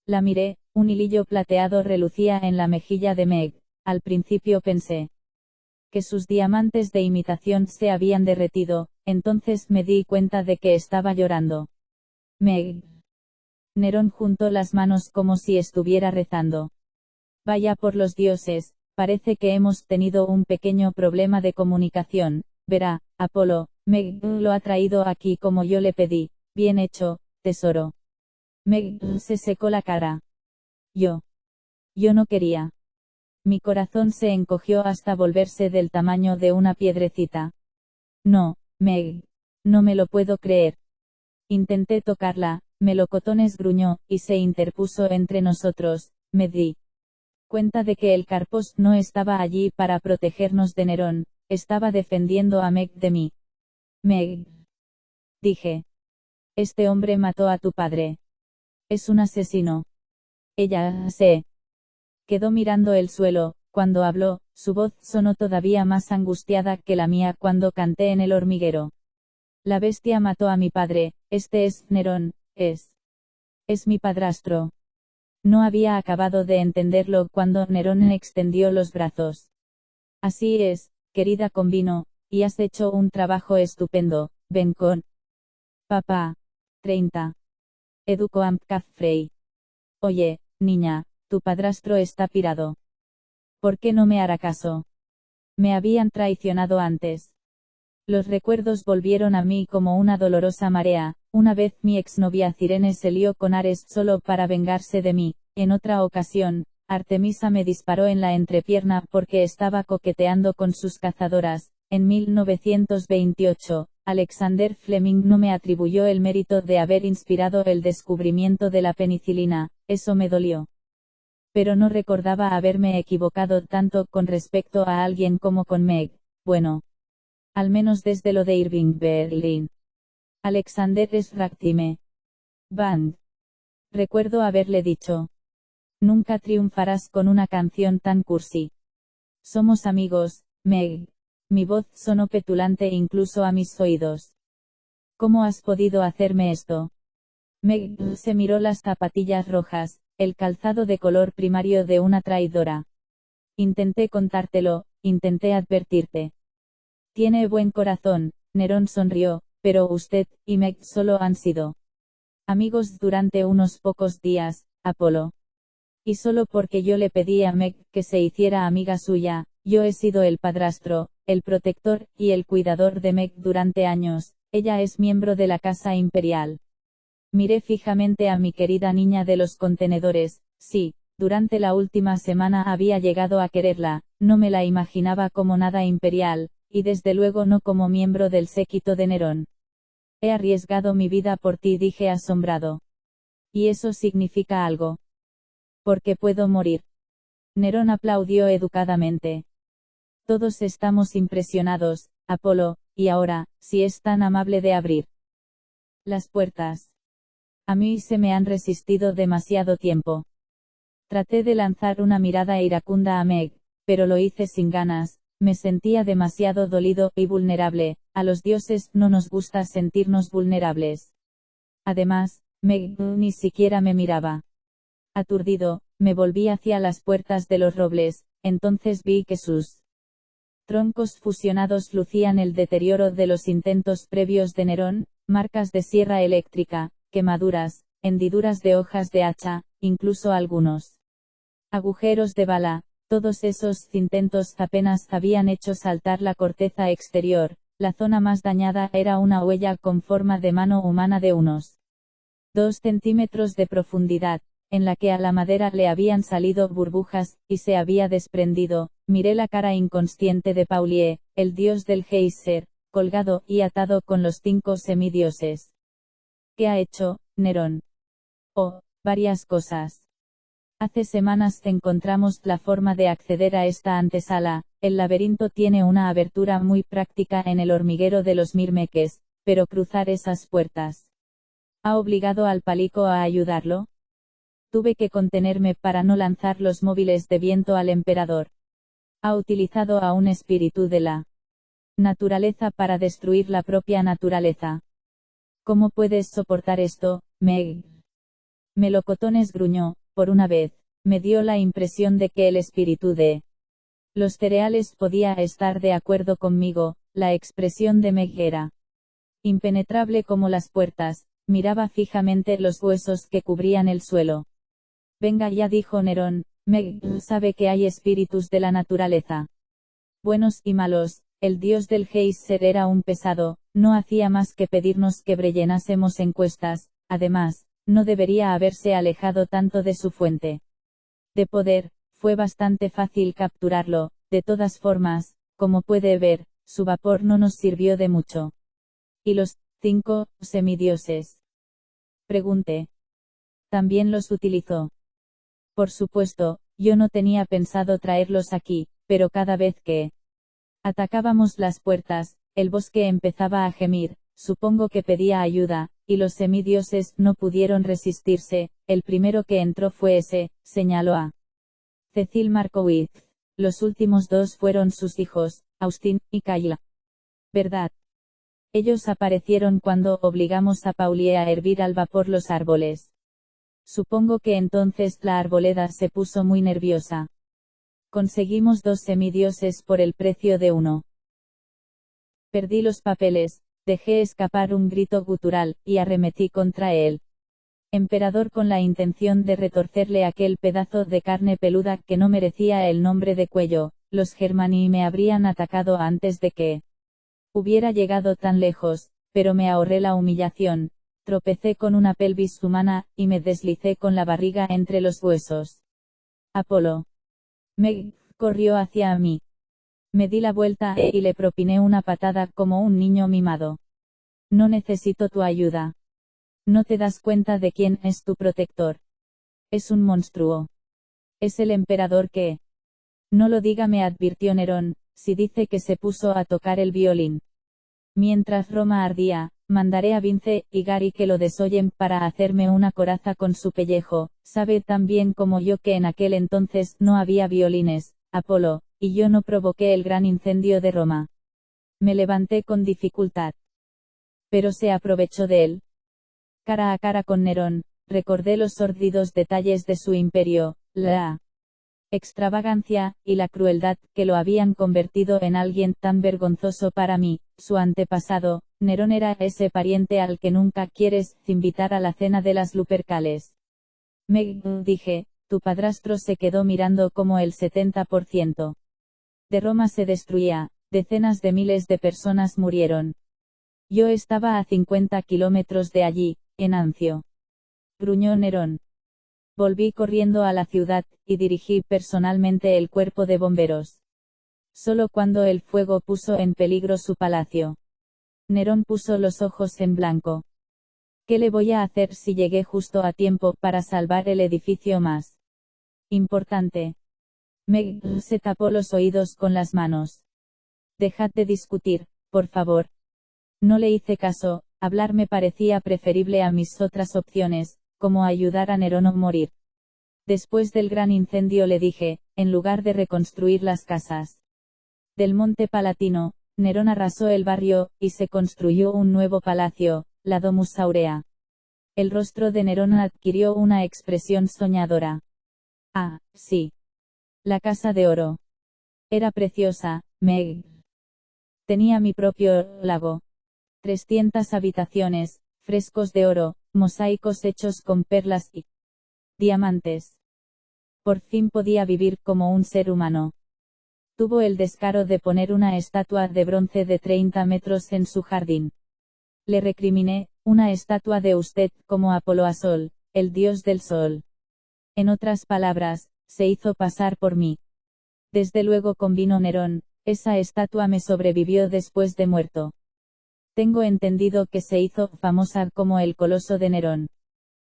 S1: La miré, un hilillo plateado relucía en la mejilla de Meg. Al principio pensé que sus diamantes de imitación se habían derretido, entonces me di cuenta de que estaba llorando. Meg. Nerón juntó las manos como si estuviera rezando. Vaya por los dioses, parece que hemos tenido un pequeño problema de comunicación. Verá, Apolo, Meg lo ha traído aquí como yo le pedí. Bien hecho, tesoro. Meg se secó la cara. Yo no quería. Mi corazón se encogió hasta volverse del tamaño de una piedrecita. No, Meg. No me lo puedo creer. Intenté tocarla, Melocotones gruñó, y se interpuso entre nosotros. Me di cuenta de que el Carpos no estaba allí para protegernos de Nerón, estaba defendiendo a Meg de mí. Meg. Dije. Este hombre mató a tu padre. Es un asesino. Ella se quedó mirando el suelo. Cuando habló, su voz sonó todavía más angustiada que la mía cuando canté en el hormiguero. La bestia mató a mi padre, este es Nerón, es mi padrastro. No había acabado de entenderlo cuando Nerón extendió los brazos. Así es, querida Convino, y has hecho un trabajo estupendo, ven con papá. 30. Educo Amtcaf Frey. Oye, niña, tu padrastro está pirado. ¿Por qué no me hará caso? Me habían traicionado antes. Los recuerdos volvieron a mí como una dolorosa marea. Una vez mi exnovia Cirene se lió con Ares solo para vengarse de mí. En otra ocasión, Artemisa me disparó en la entrepierna porque estaba coqueteando con sus cazadoras. En 1928, Alexander Fleming no me atribuyó el mérito de haber inspirado el descubrimiento de la penicilina. Eso me dolió. Pero no recordaba haberme equivocado tanto con respecto a alguien como con Meg. Bueno. Al menos desde lo de Irving Berlin. Alexander es Ragtime Band. Recuerdo haberle dicho. Nunca triunfarás con una canción tan cursi. Somos amigos, Meg. Mi voz sonó petulante incluso a mis oídos. ¿Cómo has podido hacerme esto? Meg se miró las zapatillas rojas, el calzado de color primario de una traidora. Intenté contártelo, intenté advertirte. Tiene buen corazón, Nerón sonrió, pero usted y Meg solo han sido amigos durante unos pocos días, Apolo. Y solo porque yo le pedí a Meg que se hiciera amiga suya, yo he sido el padrastro, el protector y el cuidador de Meg durante años. Ella es miembro de la Casa Imperial. Miré fijamente a mi querida niña de los contenedores. Sí, durante la última semana había llegado a quererla, no me la imaginaba como nada imperial. Y desde luego no como miembro del séquito de Nerón. He arriesgado mi vida por ti, dije asombrado. Y eso significa algo. Porque puedo morir. Nerón aplaudió educadamente. Todos estamos impresionados, Apolo, y ahora, si es tan amable de abrir las puertas. A mí se me han resistido demasiado tiempo. Traté de lanzar una mirada iracunda a Meg, pero lo hice sin ganas. Me sentía demasiado dolido y vulnerable. A los dioses no nos gusta sentirnos vulnerables. Además, Meg ni siquiera me miraba. Aturdido, me volví hacia las puertas de los robles, entonces vi que sus troncos fusionados lucían el deterioro de los intentos previos de Nerón, marcas de sierra eléctrica, quemaduras, hendiduras de hojas de hacha, incluso algunos agujeros de bala. Todos esos intentos apenas habían hecho saltar la corteza exterior. La zona más dañada era una huella con forma de mano humana de unos 2 centímetros de profundidad, en la que a la madera le habían salido burbujas, y se había desprendido. Miré la cara inconsciente de Paulie, el dios del geyser, colgado y atado con los 5 semidioses. ¿Qué ha hecho, Nerón? Oh, varias cosas. Hace semanas encontramos la forma de acceder a esta antesala. El laberinto tiene una abertura muy práctica en el hormiguero de los Mirmeques, pero cruzar esas puertas. ¿Ha obligado al Palico a ayudarlo? Tuve que contenerme para no lanzar los móviles de viento al emperador. Ha utilizado a un espíritu de la naturaleza para destruir la propia naturaleza. ¿Cómo puedes soportar esto, Meg? Melocotones gruñó. Por una vez, me dio la impresión de que el espíritu de los cereales podía estar de acuerdo conmigo. La expresión de Meg era impenetrable como las puertas. Miraba fijamente los huesos que cubrían el suelo. Venga ya, dijo Nerón. Meg sabe que hay espíritus de la naturaleza, buenos y malos. El dios del geyser era un pesado, no hacía más que pedirnos que rellenásemos encuestas. Además, no debería haberse alejado tanto de su fuente de poder. Fue bastante fácil capturarlo. De todas formas, como puede ver, su vapor no nos sirvió de mucho. ¿Y los 5 semidioses? Pregunté. ¿También los utilizó? Por supuesto, yo no tenía pensado traerlos aquí, pero cada vez que atacábamos las puertas, el bosque empezaba a gemir. Supongo que pedía ayuda, y los semidioses no pudieron resistirse. El primero que entró fue ese, señaló a Cecil Markowitz. Los últimos 2 fueron sus hijos, Austin y Kayla. ¿Verdad? Ellos aparecieron cuando obligamos a Paulie a hervir al vapor los árboles. Supongo que entonces la arboleda se puso muy nerviosa. Conseguimos 2 semidioses por el precio de 1. Perdí los papeles, dejé escapar un grito gutural, y arremetí contra él. Emperador, con la intención de retorcerle aquel pedazo de carne peluda que no merecía el nombre de cuello. Los Germani me habrían atacado antes de que hubiera llegado tan lejos, pero me ahorré la humillación. Tropecé con una pelvis humana, y me deslicé con la barriga entre los huesos. Apolo. Meg corrió hacia mí. Me di la vuelta y le propiné una patada como un niño mimado. No necesito tu ayuda. ¿No te das cuenta de quién es tu protector? Es un monstruo. Es el emperador que... No lo diga, me advirtió Nerón, si dice que se puso a tocar el violín. Mientras Roma ardía, mandaré a Vince y Gary que lo desollen para hacerme una coraza con su pellejo. Sabe tan bien como yo que en aquel entonces no había violines, Apolo, y yo no provoqué el gran incendio de Roma. Me levanté con dificultad. Pero se aprovechó de él. Cara a cara con Nerón, recordé los sórdidos detalles de su imperio, la extravagancia y la crueldad que lo habían convertido en alguien tan vergonzoso para mí. Su antepasado, Nerón, era ese pariente al que nunca quieres invitar a la cena de las Lupercales. Meg, dije, tu padrastro se quedó mirando como el 70% de Roma se destruía, decenas de miles de personas murieron. Yo estaba a 50 kilómetros de allí, en Ancio. Gruñó Nerón. Volví corriendo a la ciudad, y dirigí personalmente el cuerpo de bomberos. Solo cuando el fuego puso en peligro su palacio. Nerón puso los ojos en blanco. ¿Qué le voy a hacer si llegué justo a tiempo para salvar el edificio más importante? Meg se tapó los oídos con las manos. Dejad de discutir, por favor. No le hice caso. Hablar me parecía preferible a mis otras opciones, como ayudar a Nerón o morir. Después del gran incendio, le dije, en lugar de reconstruir las casas del Monte Palatino, Nerón arrasó el barrio, y se construyó un nuevo palacio, la Domus Aurea. El rostro de Nerón adquirió una expresión soñadora. Ah, sí. La casa de oro. Era preciosa, Meg. Tenía mi propio lago. 300 habitaciones, frescos de oro, mosaicos hechos con perlas y diamantes. Por fin podía vivir como un ser humano. tuvo el descaro de poner una estatua de bronce de 30 metros en su jardín. Le recriminé, una estatua de usted como Apolo a Sol, el dios del sol. En otras palabras, se hizo pasar por mí. Desde luego convino Nerón, esa estatua me sobrevivió después de muerto. Tengo entendido que se hizo famosa como el Coloso de Nerón.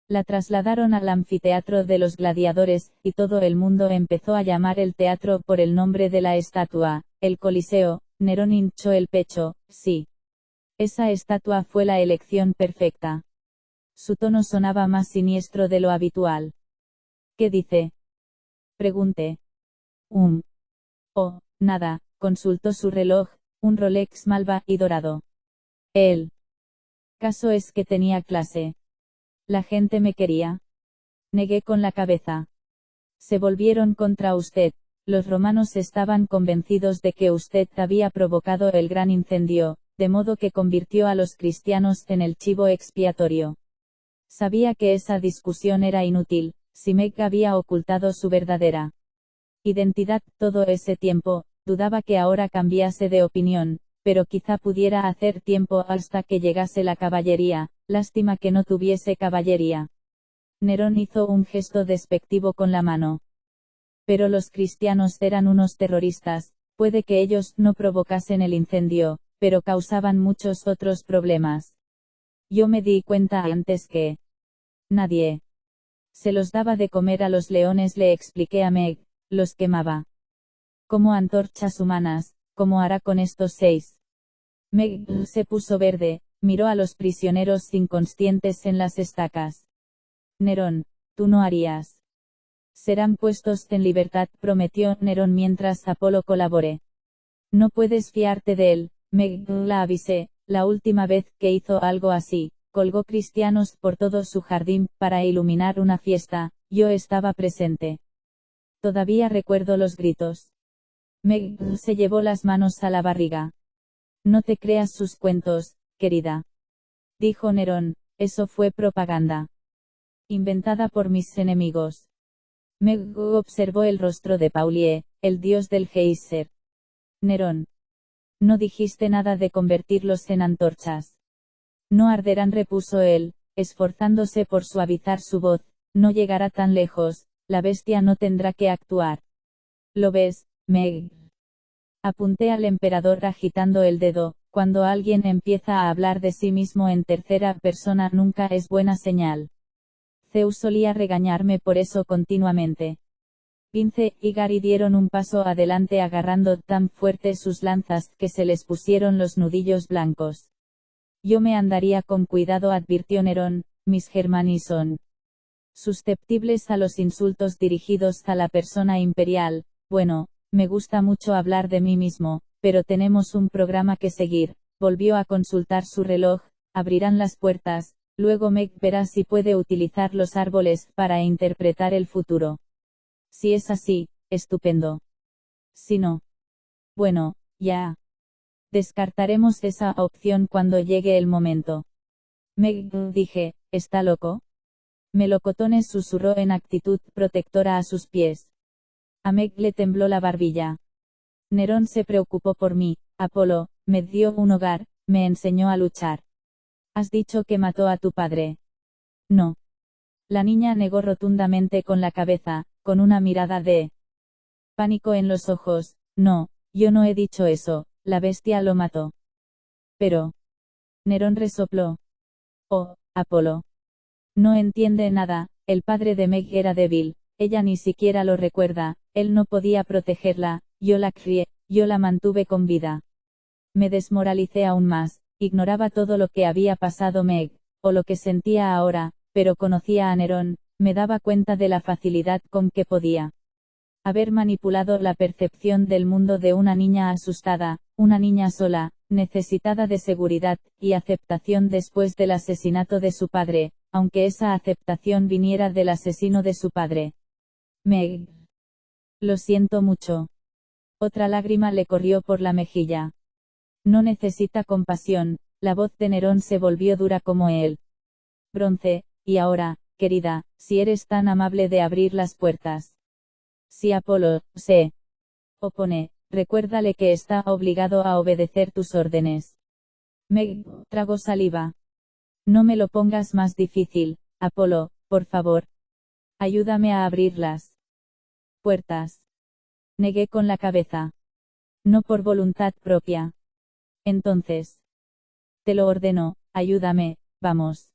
S1: La trasladaron al anfiteatro de los gladiadores, y todo el mundo empezó a llamar el teatro por el nombre de la estatua, el Coliseo. Nerón hinchó el pecho, sí. Esa estatua fue la elección perfecta. Su tono sonaba más siniestro de lo habitual. ¿Qué dice? Pregunté. Oh, nada, consultó su reloj, un Rolex malva y dorado. El caso es que tenía clase. La gente me quería. Negué con la cabeza. Se volvieron contra usted. Los romanos estaban convencidos de que usted había provocado el gran incendio, de modo que convirtió a los cristianos en el chivo expiatorio. Sabía que esa discusión era inútil, si Meg había ocultado su verdadera identidad todo ese tiempo, dudaba que ahora cambiase de opinión, pero quizá pudiera hacer tiempo hasta que llegase la caballería, lástima que no tuviese caballería. Nerón hizo un gesto despectivo con la mano. Pero los cristianos eran unos terroristas, puede que ellos no provocasen el incendio, pero causaban muchos otros problemas. Yo me di cuenta antes que nadie se los daba de comer a los leones, le expliqué a Meg, los quemaba como antorchas humanas, como hará con estos 6. Meg se puso verde, miró a los prisioneros inconscientes en las estacas. Nerón, tú no harías. Serán puestos en libertad, prometió Nerón mientras Apolo colabore. No puedes fiarte de él, Meg la avisé, la última vez que hizo algo así, colgó cristianos por todo su jardín para iluminar una fiesta, yo estaba presente. Todavía recuerdo los gritos. Meg se llevó las manos a la barriga. No te creas sus cuentos, querida. Dijo Nerón, eso fue propaganda. Inventada por mis enemigos. Meg observó el rostro de Paulie, el dios del geyser. Nerón. No dijiste nada de convertirlos en antorchas. No arderán, repuso él, esforzándose por suavizar su voz, no llegará tan lejos, la bestia no tendrá que actuar. ¿Lo ves, Meg? Apunté al emperador agitando el dedo, cuando alguien empieza a hablar de sí mismo en tercera persona nunca es buena señal. Zeus solía regañarme por eso continuamente. Vince y Gary dieron un paso adelante agarrando tan fuerte sus lanzas que se les pusieron los nudillos blancos. Yo me andaría con cuidado, advirtió Nerón, mis germanis son susceptibles a los insultos dirigidos a la persona imperial. Bueno, me gusta mucho hablar de mí mismo, pero tenemos un programa que seguir. Volvió a consultar su reloj, abrirán las puertas, luego Meg verá si puede utilizar los árboles para interpretar el futuro. Si es así, estupendo. Si no, bueno, ya descartaremos esa opción cuando llegue el momento. Meg, dije, ¿está loco? Melocotones susurró en actitud protectora a sus pies. A Meg le tembló la barbilla. Nerón se preocupó por mí, Apolo, me dio un hogar, me enseñó a luchar. ¿Has dicho que mató a tu padre? No. La niña negó rotundamente con la cabeza, con una mirada de pánico en los ojos. No, yo no he dicho eso, la bestia lo mató. Pero Nerón resopló. Oh, Apolo. No entiende nada, el padre de Meg era débil, ella ni siquiera lo recuerda, él no podía protegerla, yo la crié, yo la mantuve con vida. Me desmoralicé aún más, ignoraba todo lo que había pasado Meg, o lo que sentía ahora, pero conocía a Nerón, me daba cuenta de la facilidad con que podía haber manipulado la percepción del mundo de una niña asustada, una niña sola, necesitada de seguridad y aceptación después del asesinato de su padre, aunque esa aceptación viniera del asesino de su padre. Meg. Lo siento mucho. Otra lágrima le corrió por la mejilla. No necesita compasión, la voz de Nerón se volvió dura como él. Bronce, y ahora, querida, si eres tan amable de abrir las puertas. Si Apolo se opone, Recuérdale que está obligado a obedecer tus órdenes. Meg tragó saliva. No me lo pongas más difícil, Apolo, por favor. Ayúdame a abrir las puertas. Negué con la cabeza. No por voluntad propia. Entonces. Te lo ordeno, ayúdame, vamos.